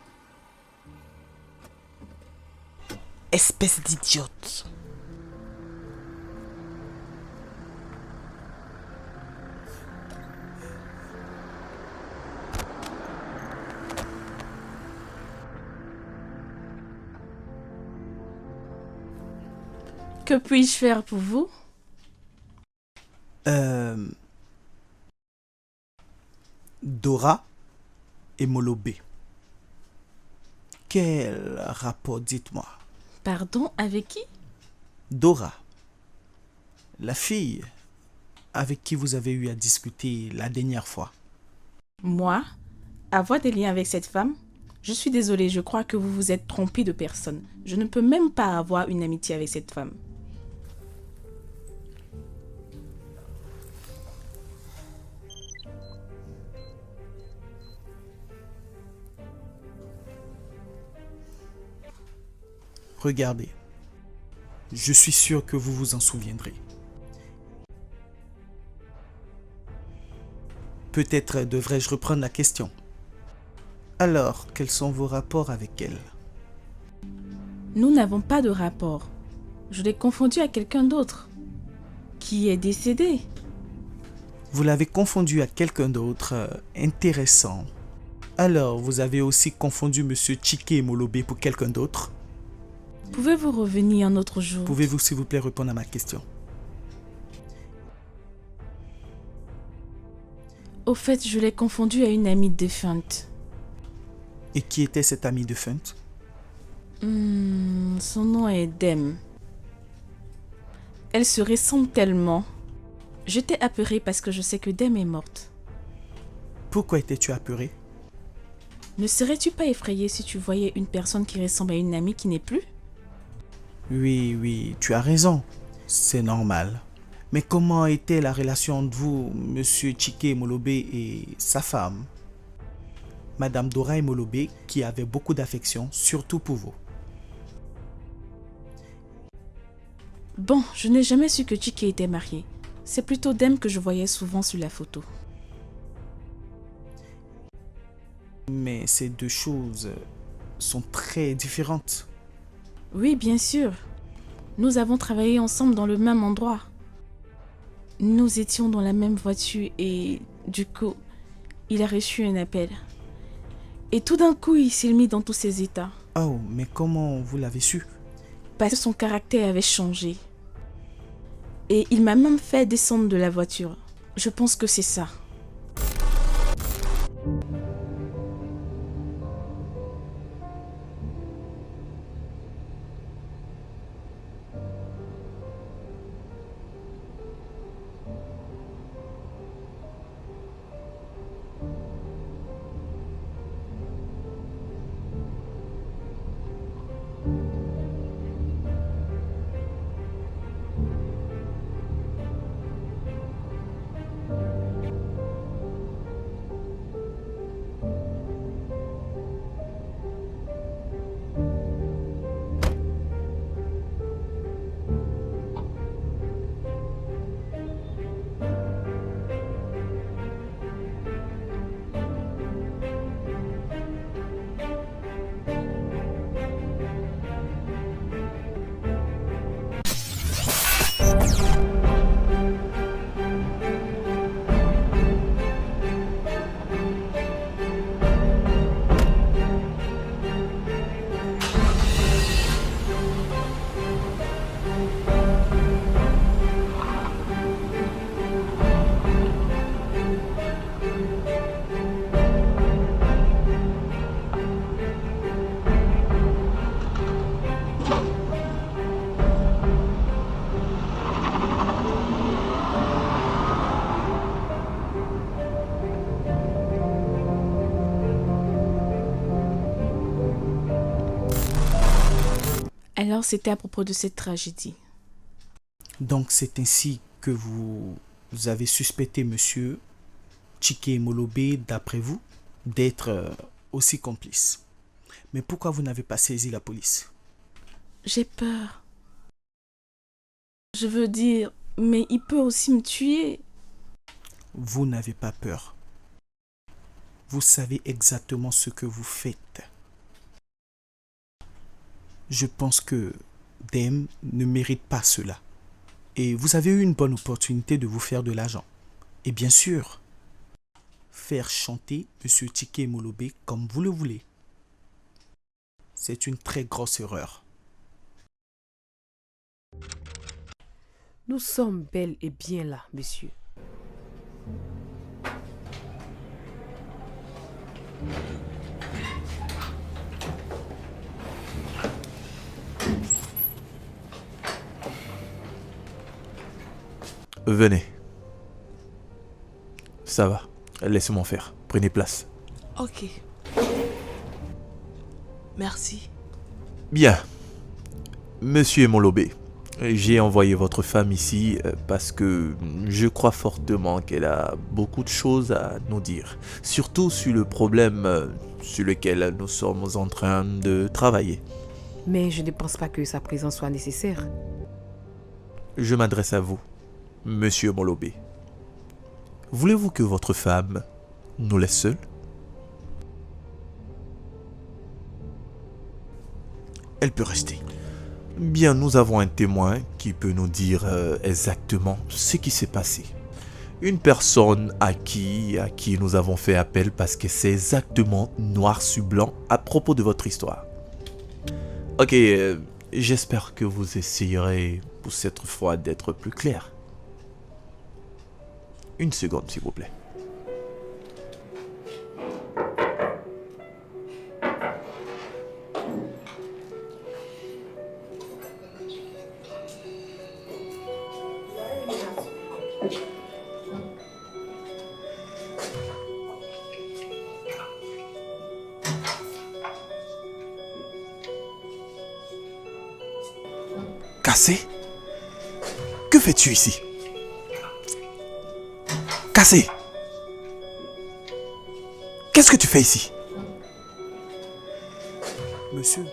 Espèce d'idiote. Que puis-je faire pour vous? Dora et Molobé. Quel rapport, dites-moi? Pardon, avec qui? Dora, la fille avec qui vous avez eu à discuter la dernière fois. Moi? Avoir des liens avec cette femme? Je suis désolée, je crois que vous vous êtes trompé de personne. Je ne peux même pas avoir une amitié avec cette femme. Regardez, je suis sûr que vous vous en souviendrez. Peut-être devrais-je reprendre la question. Alors, quels sont vos rapports avec elle? Nous n'avons pas de rapport. Je l'ai confondu à quelqu'un d'autre, qui est décédé. Vous l'avez confondu à quelqu'un d'autre, intéressant. Alors, vous avez aussi confondu Monsieur Chike Molobé pour quelqu'un d'autre? Pouvez-vous revenir un autre jour? Pouvez-vous s'il vous plaît répondre à ma question? Au fait, je l'ai confondu à une amie défunte. Et qui était cette amie défunte? Son nom est Dem. Elle se ressemble tellement. J'étais apeurée parce que je sais que Dem est morte. Pourquoi étais-tu apeurée? Ne serais-tu pas effrayée si tu voyais une personne qui ressemble à une amie qui n'est plus? Oui, tu as raison. C'est normal. Mais comment était la relation entre vous, Monsieur Chike Molobé et sa femme, Madame Dora Molobé, qui avait beaucoup d'affection, surtout pour vous? Bon, je n'ai jamais su que Chike était marié. C'est plutôt Dem que je voyais souvent sur la photo. Mais ces deux choses sont très différentes. Oui, bien sûr. Nous avons travaillé ensemble dans le même endroit. Nous étions dans la même voiture et du coup, il a reçu un appel. Et tout d'un coup, il s'est mis dans tous ses états. Oh, mais comment vous l'avez su? Parce que son caractère avait changé. Et il m'a même fait descendre de la voiture. Je pense que c'est ça. Alors c'était à propos de cette tragédie. Donc c'est ainsi que vous avez suspecté monsieur Chike Molobe, d'après vous, d'être aussi complice. Mais pourquoi vous n'avez pas saisi la police? J'ai peur. Je veux dire, mais il peut aussi me tuer. Vous n'avez pas peur. Vous savez exactement ce que vous faites. Je pense que Dem ne mérite pas cela. Et vous avez eu une bonne opportunité de vous faire de l'argent. Et bien sûr, faire chanter monsieur Chike Molobe comme vous le voulez. C'est une très grosse erreur. Nous sommes bel et bien là, monsieur. Venez. Ça va. Laissez-moi faire. Prenez place. Ok. Merci. Bien. Monsieur Molobe, j'ai envoyé votre femme ici parce que je crois fortement qu'elle a beaucoup de choses à nous dire. Surtout sur le problème sur lequel nous sommes en train de travailler. Mais je ne pense pas que sa présence soit nécessaire. Je m'adresse à vous, monsieur Molobe. Voulez-vous que votre femme nous laisse seuls? Elle peut rester. Bien, nous avons un témoin qui peut nous dire exactement ce qui s'est passé. Une personne à qui nous avons fait appel parce que c'est exactement noir sur blanc à propos de votre histoire. Ok, j'espère que vous essayerez pour cette fois d'être plus clair. Une seconde, s'il vous plaît. Cassé? Que fais-tu ici? Cassé? Qu'est-ce que tu fais ici? Monsieur,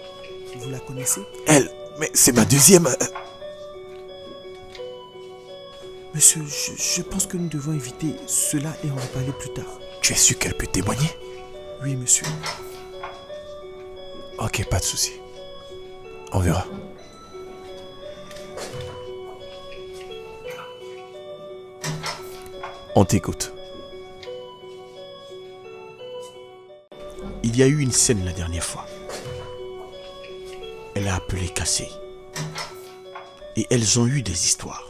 vous la connaissez? Elle, mais c'est ma deuxième... Monsieur, je pense que nous devons éviter cela et en reparler plus tard. Tu es sûr qu'elle peut témoigner? Oui, monsieur. Ok, pas de souci. On verra. On t'écoute. Il y a eu une scène la dernière fois. Elle a appelé Cassé. Et elles ont eu des histoires.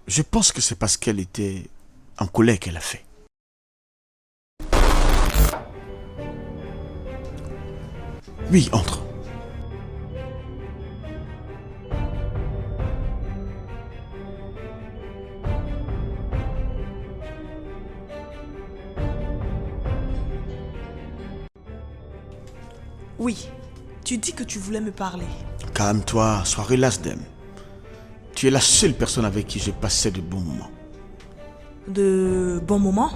Je pense que c'est parce qu'elle était en colère qu'elle a fait. Oui, entre. Oui, tu dis que tu voulais me parler. Calme-toi, sois relax, Dem. Tu es la seule personne avec qui j'ai passé de bons moments. De bons moments?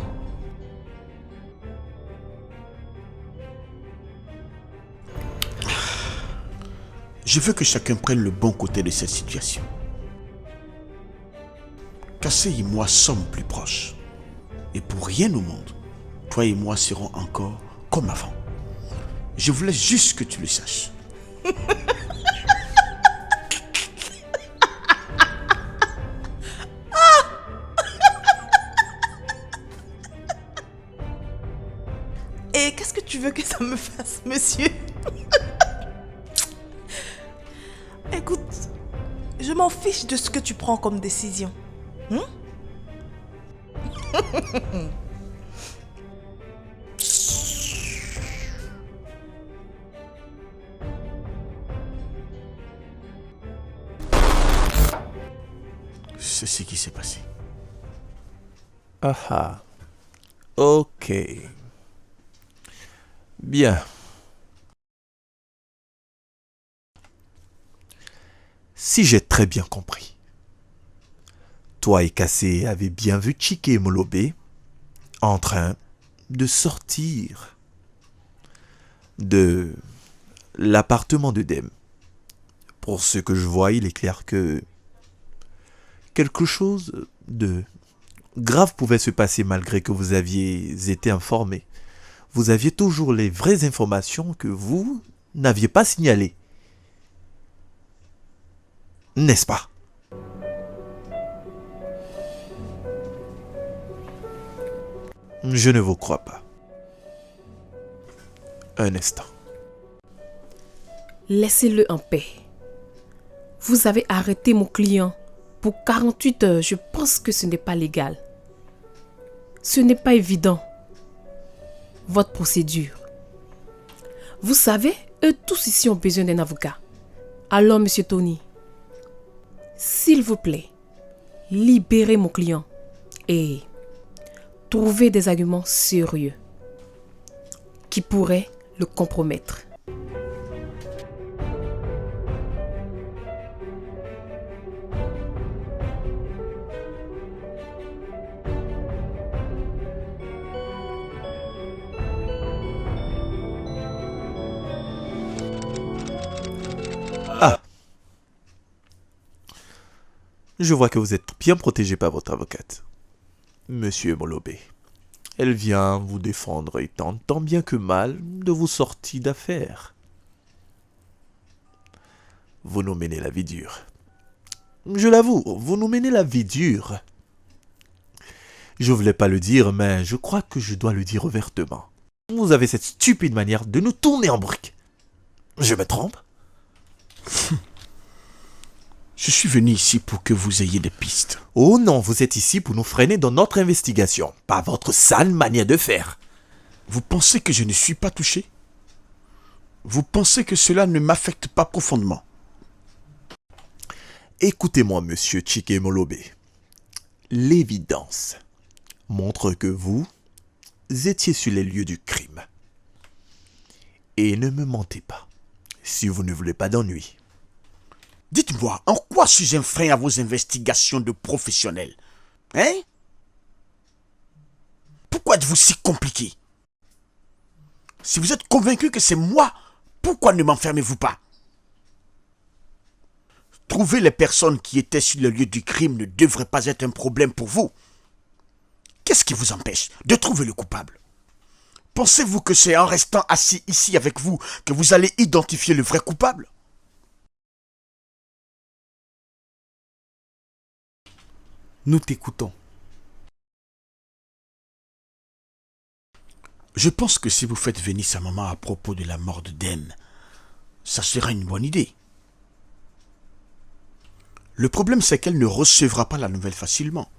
Je veux que chacun prenne le bon côté de cette situation. Cassé et moi sommes plus proches. Et pour rien au monde, toi et moi serons encore comme avant. Je voulais juste que tu le saches. Et qu'est-ce que tu veux que ça me fasse, monsieur? Écoute, je m'en fiche de ce que tu prends comme décision. C'est ce qui s'est passé. Ah ah. Ok. Bien. Si j'ai très bien compris, toi et Cassé avez bien vu Chike Molobe en train de sortir de l'appartement de Dem. Pour ce que je vois, il est clair que quelque chose de grave pouvait se passer malgré que vous aviez été informé. Vous aviez toujours les vraies informations que vous n'aviez pas signalées. N'est-ce pas? Je ne vous crois pas. Un instant. Laissez-le en paix. Vous avez arrêté mon client pour 48 heures. Je pense que ce n'est pas légal. Ce n'est pas évident. Votre procédure. Vous savez, eux tous ici ont besoin d'un avocat. Alors, monsieur Tony, s'il vous plaît, libérez mon client et trouvez des arguments sérieux qui pourraient le compromettre. Ah. Je vois que vous êtes bien protégé par votre avocate, Monsieur Molobe. Elle vient vous défendre et tente tant bien que mal de vous sortir d'affaires. Vous nous menez la vie dure. Je l'avoue, vous nous menez la vie dure. Je voulais pas le dire, mais je crois que je dois le dire ouvertement. Vous avez cette stupide manière de nous tourner en briques. Je me trompe? Je suis venu ici pour que vous ayez des pistes. Oh non, vous êtes ici pour nous freiner dans notre investigation, pas votre sale manière de faire. Vous pensez que je ne suis pas touché? Vous pensez que cela ne m'affecte pas profondément? Écoutez-moi, monsieur Chike Molobe. L'évidence montre que vous étiez sur les lieux du crime. Et ne me mentez pas, si vous ne voulez pas d'ennui. Dites-moi, en quoi suis-je un frein à vos investigations de professionnels? Hein? Pourquoi êtes-vous si compliqué? Si vous êtes convaincu que c'est moi, pourquoi ne m'enfermez-vous pas? Trouver les personnes qui étaient sur le lieu du crime ne devrait pas être un problème pour vous. Qu'est-ce qui vous empêche de trouver le coupable? Pensez-vous que c'est en restant assis ici avec vous que vous allez identifier le vrai coupable? Nous t'écoutons. Je pense que si vous faites venir sa maman à propos de la mort de Dem, ça sera une bonne idée. Le problème, c'est qu'elle ne recevra pas la nouvelle facilement.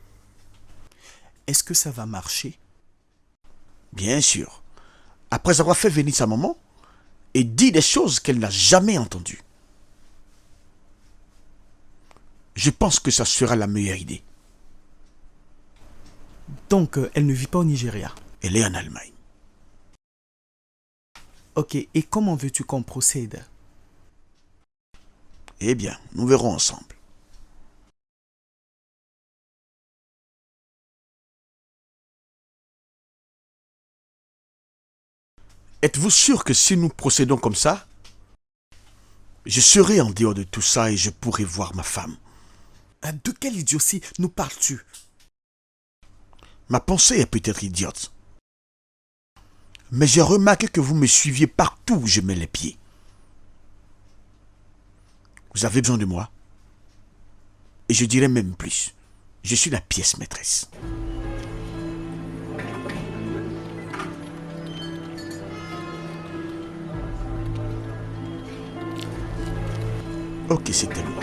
Est-ce que ça va marcher? Bien sûr. Après avoir fait venir sa maman et dit des choses qu'elle n'a jamais entendues. Je pense que ça sera la meilleure idée. Donc, elle ne vit pas au Nigeria? Elle est en Allemagne. Ok, et comment veux-tu qu'on procède? Eh bien, nous verrons ensemble. Êtes-vous sûr que si nous procédons comme ça, je serai en dehors de tout ça et je pourrai voir ma femme? De quelle idiotie nous parles-tu? Ma pensée est peut-être idiote. Mais j'ai remarqué que vous me suiviez partout où je mets les pieds. Vous avez besoin de moi. Et je dirais même plus. Je suis la pièce maîtresse. Ok, c'est terminé.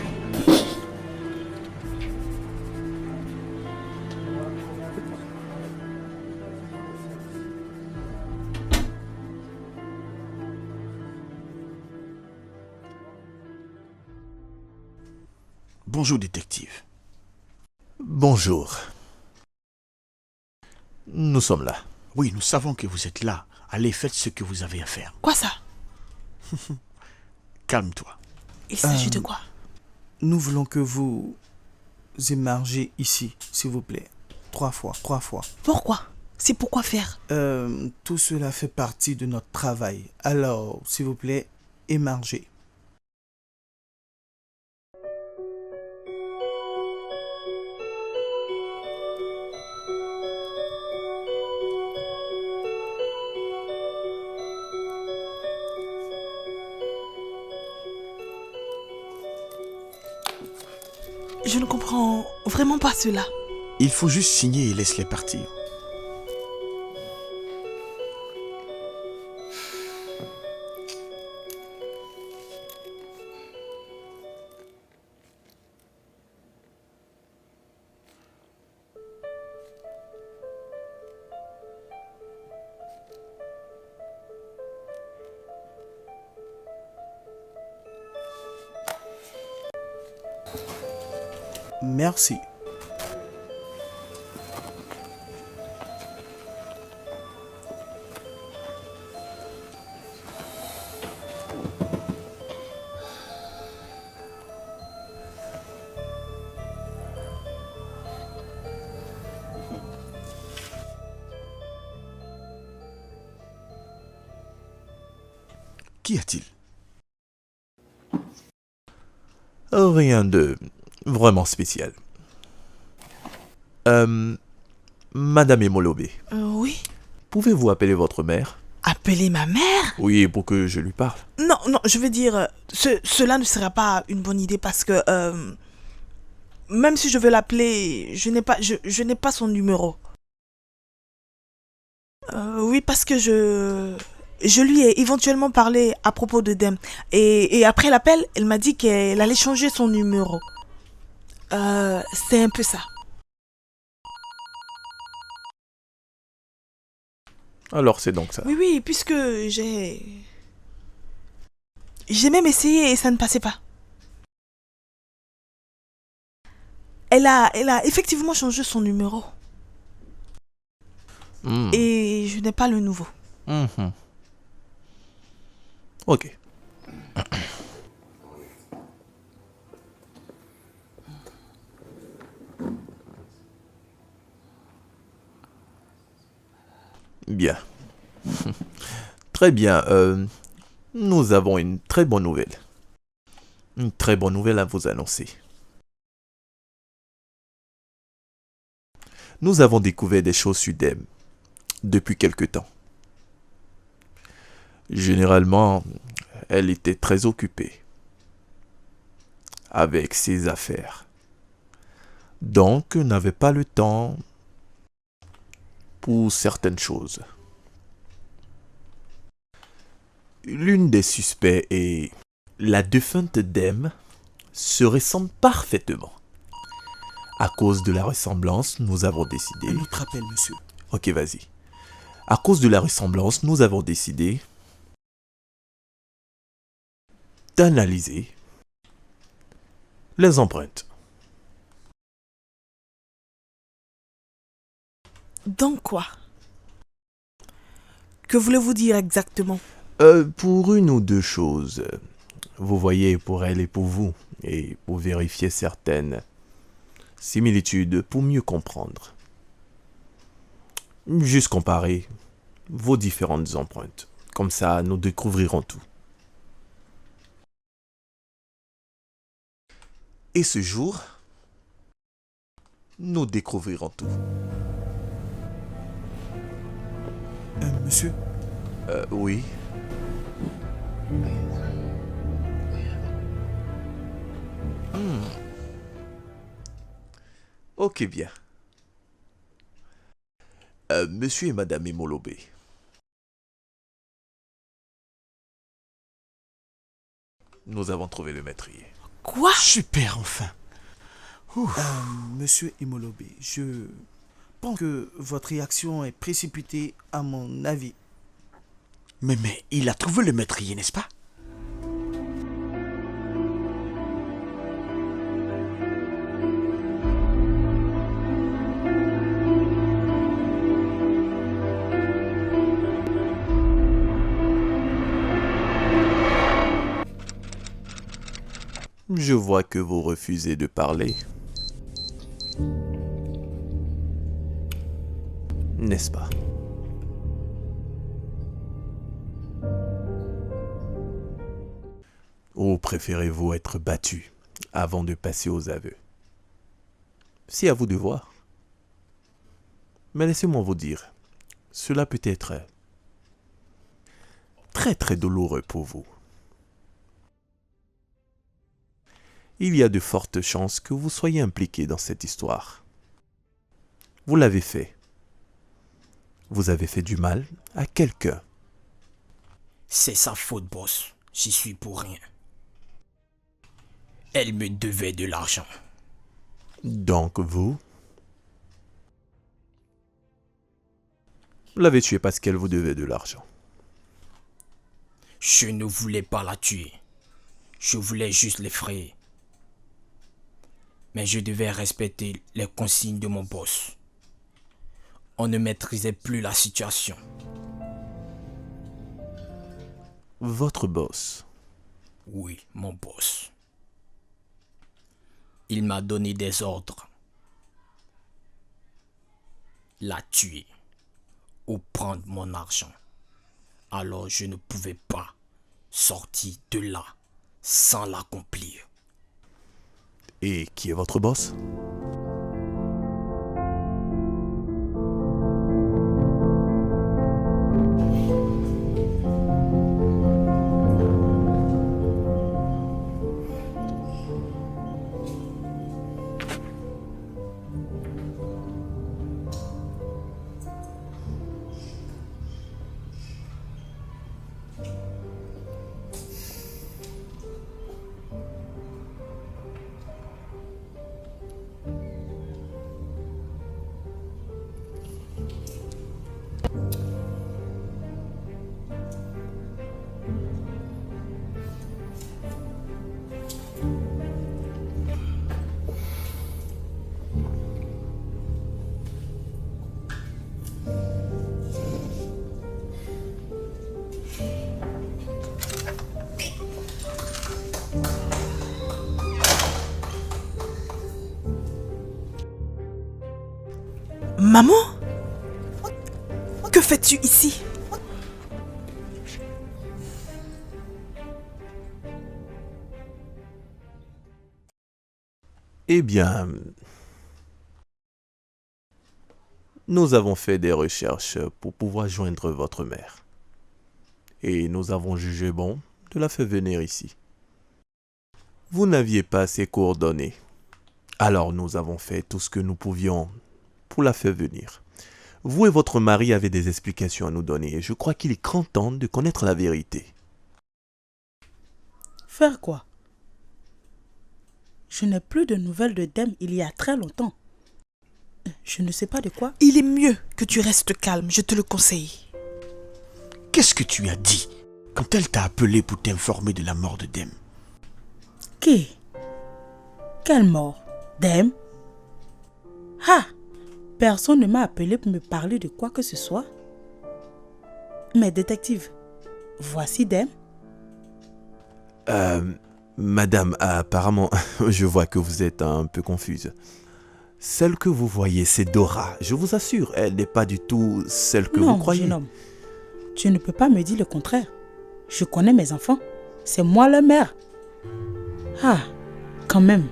Bonjour, détective. Bonjour. Nous sommes là. Oui, nous savons que vous êtes là. Allez, faites ce que vous avez à faire. Quoi ça? Calme-toi. Il s'agit de quoi? Nous voulons que vous émarger ici, s'il vous plaît. 3 fois, 3 fois. Pourquoi? C'est pourquoi faire? Tout cela fait partie de notre travail. Alors, s'il vous plaît, émargez. Je ne comprends vraiment pas cela. Il faut juste signer et laisse-les partir. Merci. Qu'y a-t-il? Rien de vraiment spécial. Madame Imolobé, Oui? pouvez-vous appeler votre mère? Appeler ma mère? Oui, pour que je lui parle. Non, non, je veux dire, cela ne sera pas une bonne idée parce que même si je veux l'appeler, je n'ai pas son numéro. Oui, parce que je lui ai éventuellement parlé à propos de Dem. Et après l'appel, elle m'a dit qu'elle allait changer son numéro. C'est un peu ça. Alors c'est donc ça. Oui, oui, puisque j'ai même essayé et ça ne passait pas. Elle a effectivement changé son numéro. Et je n'ai pas le nouveau. Mhm. Ok. Bien. Très bien. Nous avons une très bonne nouvelle. Une très bonne nouvelle à vous annoncer. Nous avons découvert des choses sur Dem depuis quelque temps. Généralement, elle était très occupée avec ses affaires. Donc, n'avait pas le temps pour certaines choses. L'une des suspects est la défunte Dem se ressemble parfaitement. À cause de la ressemblance, nous avons décidé... Un autre appel, monsieur. Ok, vas-y. À cause de la ressemblance, nous avons décidé d'analyser les empreintes. Donc quoi? Que voulez-vous dire exactement? Pour une ou deux choses. Vous voyez, pour elle et pour vous. Et pour vérifier certaines similitudes, pour mieux comprendre. Juste comparer vos différentes empreintes. Comme ça, nous découvrirons tout. Et ce jour, nous découvrirons tout. Monsieur? Oui. Ok, bien. Monsieur et Madame Imolobé. Nous avons trouvé le meurtrier. Quoi? Super, enfin. Monsieur Imolobé, je pense que votre réaction est précipitée à mon avis. Mais il a trouvé le meurtrier, n'est-ce pas? Je vois que vous refusez de parler. n'est-ce pas? Ou préférez-vous être battu avant de passer aux aveux? C'est à vous de voir. Mais laissez-moi vous dire, cela peut être très très douloureux pour vous. Il y a de fortes chances que vous soyez impliqué dans cette histoire. Vous l'avez fait. Vous avez fait du mal à quelqu'un. C'est sa faute, boss. J'y suis pour rien. Elle me devait de l'argent. Donc vous l'avez tuée parce qu'elle vous devait de l'argent. Je ne voulais pas la tuer. Je voulais juste l'effrayer. Mais je devais respecter les consignes de mon boss. On ne maîtrisait plus la situation. Votre boss? Oui, mon boss. Il m'a donné des ordres. La tuer ou prendre mon argent. Alors je ne pouvais pas sortir de là sans l'accomplir. Et qui est votre boss? Maman? Que fais-tu ici? Eh bien, nous avons fait des recherches pour pouvoir joindre votre mère. Et nous avons jugé bon de la faire venir ici. Vous n'aviez pas ses coordonnées. Alors nous avons fait tout ce que nous pouvions pour la faire venir. Vous et votre mari avez des explications à nous donner et je crois qu'il est grand temps de connaître la vérité. Faire quoi? Je n'ai plus de nouvelles de Dem il y a très longtemps. Je ne sais pas de quoi. Il est mieux que tu restes calme, je te le conseille. Qu'est-ce que tu as dit quand elle t'a appelé pour t'informer de la mort de Dem? Qui? Quelle mort? Dem? Ah! Personne ne m'a appelé pour me parler de quoi que ce soit. Mais détective, voici Dem. Madame, apparemment, je vois que vous êtes un peu confuse. Celle que vous voyez, c'est Dora. Je vous assure, elle n'est pas du tout celle que vous croyez. Non, jeune homme, tu ne peux pas me dire le contraire. Je connais mes enfants. C'est moi leur mère. Ah, quand même.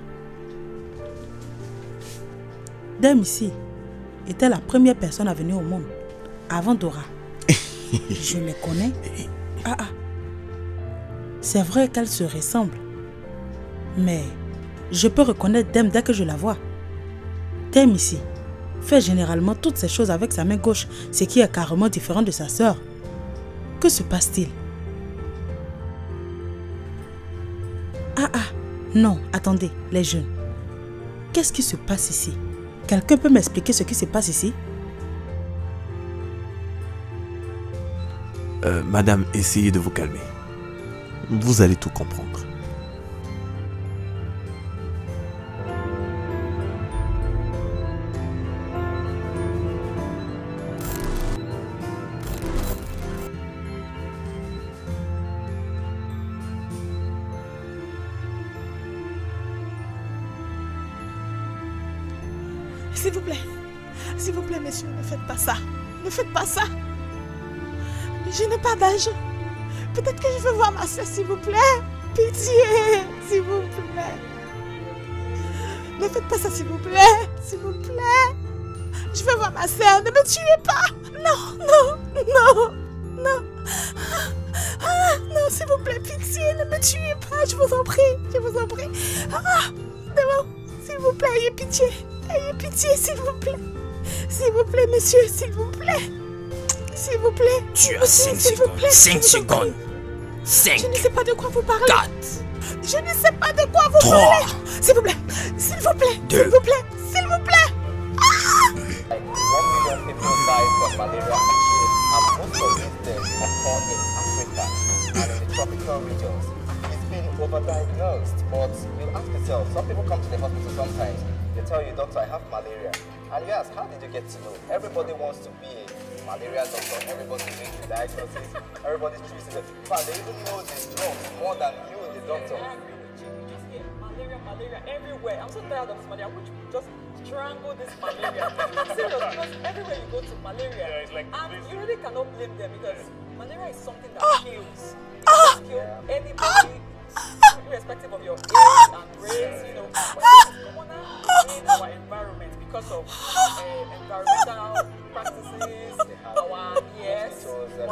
Dem ici était la première personne à venir au monde, avant Dora. Je les connais. C'est vrai qu'elles se ressemblent. Mais je peux reconnaître Dem dès que je la vois. Dem ici fait généralement toutes ces choses avec sa main gauche, ce qui est carrément différent de sa sœur. Que se passe-t-il? Non, attendez, les jeunes. Qu'est-ce qui se passe ici? Quelqu'un peut m'expliquer ce qui se passe ici? Madame, essayez de vous calmer. Vous allez tout comprendre. S'il vous plaît, messieurs, ne faites pas ça. Ne faites pas ça. Je n'ai pas d'argent. Peut-être que je veux voir ma soeur, s'il vous plaît. Pitié, s'il vous plaît. Ne faites pas ça, s'il vous plaît. S'il vous plaît. Je veux voir ma soeur. Ne me tuez pas. Non, non, non, non. Ah, non, s'il vous plaît, pitié, ne me tuez pas. Je vous en prie, je vous en prie. Ah, non, s'il vous plaît, ayez pitié. Ayez pitié, s'il vous plaît. S'il vous plaît, monsieur, s'il vous plaît. S'il vous plaît. Tu as 5 secondes. 5 secondes. 5. Je ne sais pas de quoi vous parlez. 4. Je ne sais pas de quoi vous 3. parlez. S'il vous plaît. S'il vous plaît. 2. S'il vous plaît. S'il vous plaît. Like 1 million people die from malaria each year, and most of these deaths occur in Africa and in the tropical regions. It's been overdiagnosed, but you ask yourself, some people come to the hospital sometimes, they tell you, doctor, I have malaria. And you ask, how did you get to know? Everybody wants to be a malaria doctor, everybody makes the diagnosis, everybody treats it. In fact, they even know this drug more than you, the doctor. Malaria everywhere. I'm so tired of this malaria. Which just strangle this malaria. Serious, because everywhere you go to malaria, and you really cannot blame them because malaria is something that kills. It can kill anybody, irrespective of your age and race. You know, but it's commoner in our environment because of environmental practices. Our mosquitoes. We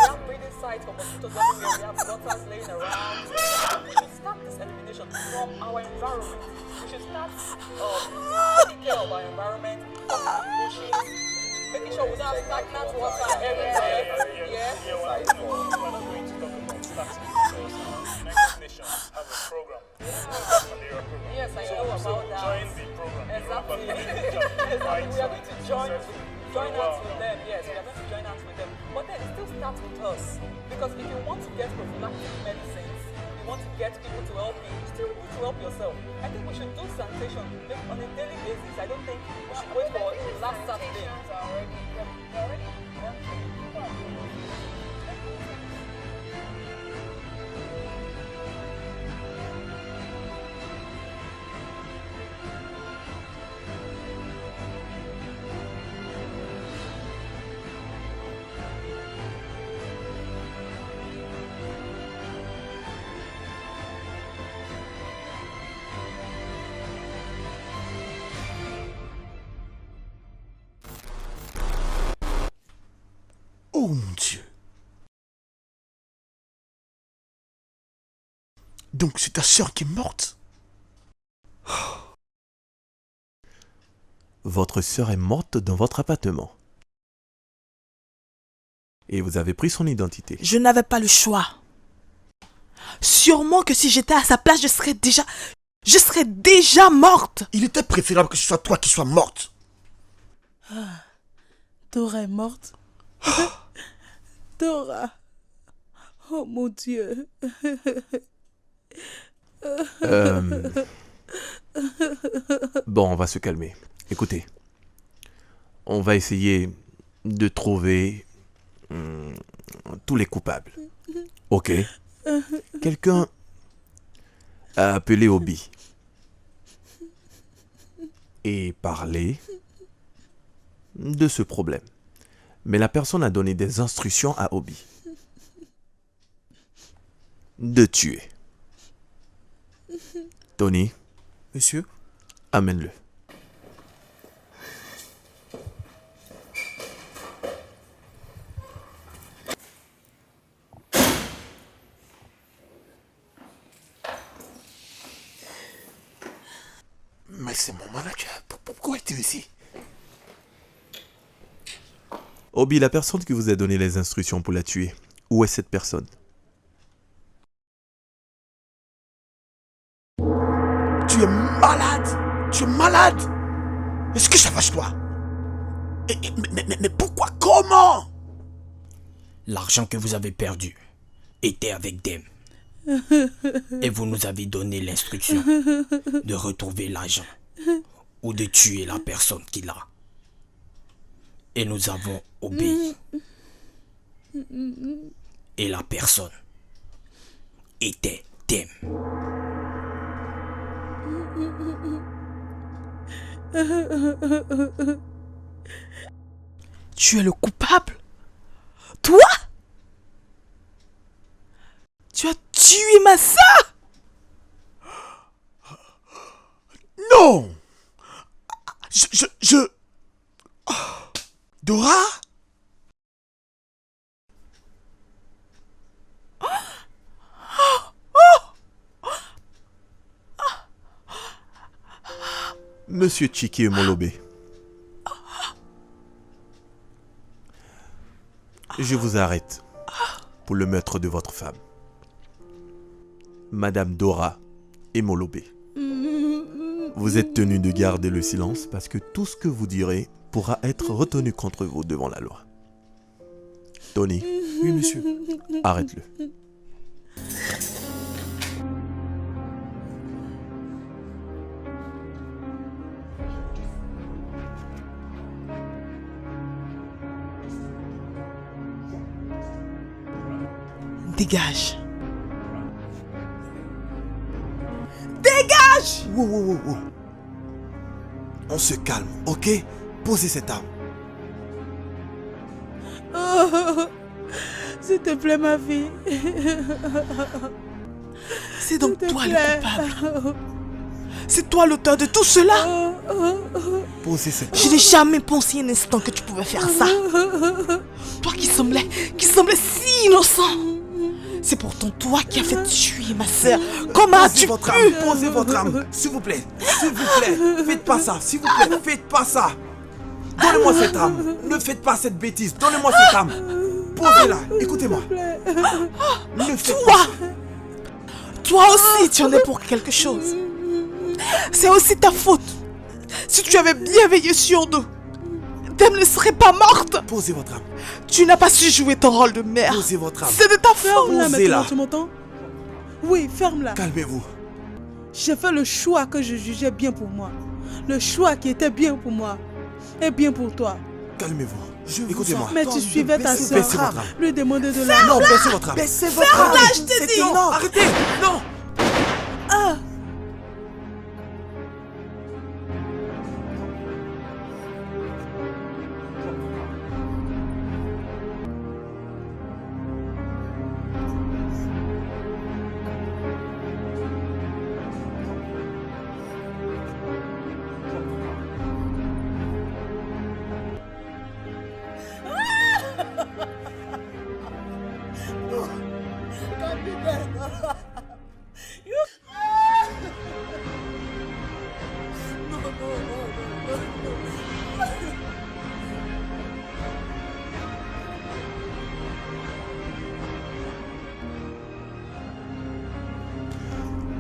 have breeding sites for mosquitoes everywhere. We have gutters laying around. We should start this elimination from our environment. We should start taking care of our environment, bushes, making sure we don't have stagnant water everywhere. Yes. We're not going to talk about starting because United Nations have a program. Yes, I know about that. Join the program. Exactly. Exactly. We are going to join hands with them. Yes, we are going to join hands with them. But then it still starts with us. Because if you want to get prophylactic medicines, you want to get people to help you still need to help yourself. I think we should do sanitation on a daily basis. I don't think we should wait for last Saturday. Oh mon Dieu. Donc c'est ta sœur qui est morte? Votre sœur est morte dans votre appartement. Et vous avez pris son identité. Je n'avais pas le choix. Sûrement que si j'étais à sa place, je serais déjà morte. Il était préférable que ce soit toi qui sois morte. Dora est morte. Dora. Oh mon Dieu. Bon, on va se calmer. Écoutez, on va essayer de trouver tous les coupables. Ok? Quelqu'un a appelé Obi et parlé de ce problème. Mais la personne a donné des instructions à Obi de tuer. Tony. Monsieur? Amène-le. Mais c'est mon manager. Pourquoi es-tu ici? Obi, la personne qui vous a donné les instructions pour la tuer, où est cette personne? Tu es malade. Tu es malade. Est-ce que ça fâche-toi? Mais pourquoi? Comment? L'argent que vous avez perdu était avec Dem. Et vous nous avez donné l'instruction de retrouver l'argent ou de tuer la personne qui l'a. Et nous avons obéi. Et la personne était Dem. Tu es le coupable? Toi? Tu as tué ma sœur? Non! Dora? Monsieur Chiki Molobe, je vous arrête pour le meurtre de votre femme, Madame Dora Emolobe. Vous êtes tenu de garder le silence parce que tout ce que vous direz pourra être retenu contre vous devant la loi. Tony. Oui, monsieur. Arrête-le. Dégage. Dégage! Wow. On se calme, ok? Posez cette arme. Oh, s'il te plaît, ma fille. C'est donc toi le coupable. C'est toi l'auteur de tout cela. Posez cette Je n'ai jamais pensé un instant que tu pouvais faire ça. Toi qui semblais si innocent. C'est pourtant toi qui as fait tuer ma sœur. Comment as-tu pu? Posez votre arme, s'il vous plaît. S'il vous plaît. Faites pas ça, s'il vous plaît. Faites pas ça. Donnez-moi cette arme. Ne faites pas cette bêtise. Donnez-moi cette arme. Posez-la. Écoutez-moi. Ne faites pas. Toi aussi, tu en es pour quelque chose. C'est aussi ta faute. Si tu avais bien veillé sur nous, Dame ne serait pas morte. Posez votre arme. Tu n'as pas su jouer ton rôle de mère. Posez votre arme. C'est de ta faute. Ferme-la maintenant, tu m'entends? Oui, ferme-la. Calmez-vous. J'ai fait le choix que je jugeais bien pour moi. Le choix qui était bien pour moi et bien pour toi. Calmez-vous. Écoutez-moi. Mais tu suivais ta soeur, Baissez votre arme. lui demander de la... Non, baissez votre arme. Baissez votre arme. Ferme-la, je te dis. Non, arrêtez. Non. Ah.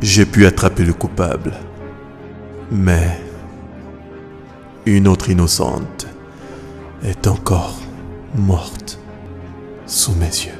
J'ai pu attraper le coupable, mais une autre innocente est encore morte sous mes yeux.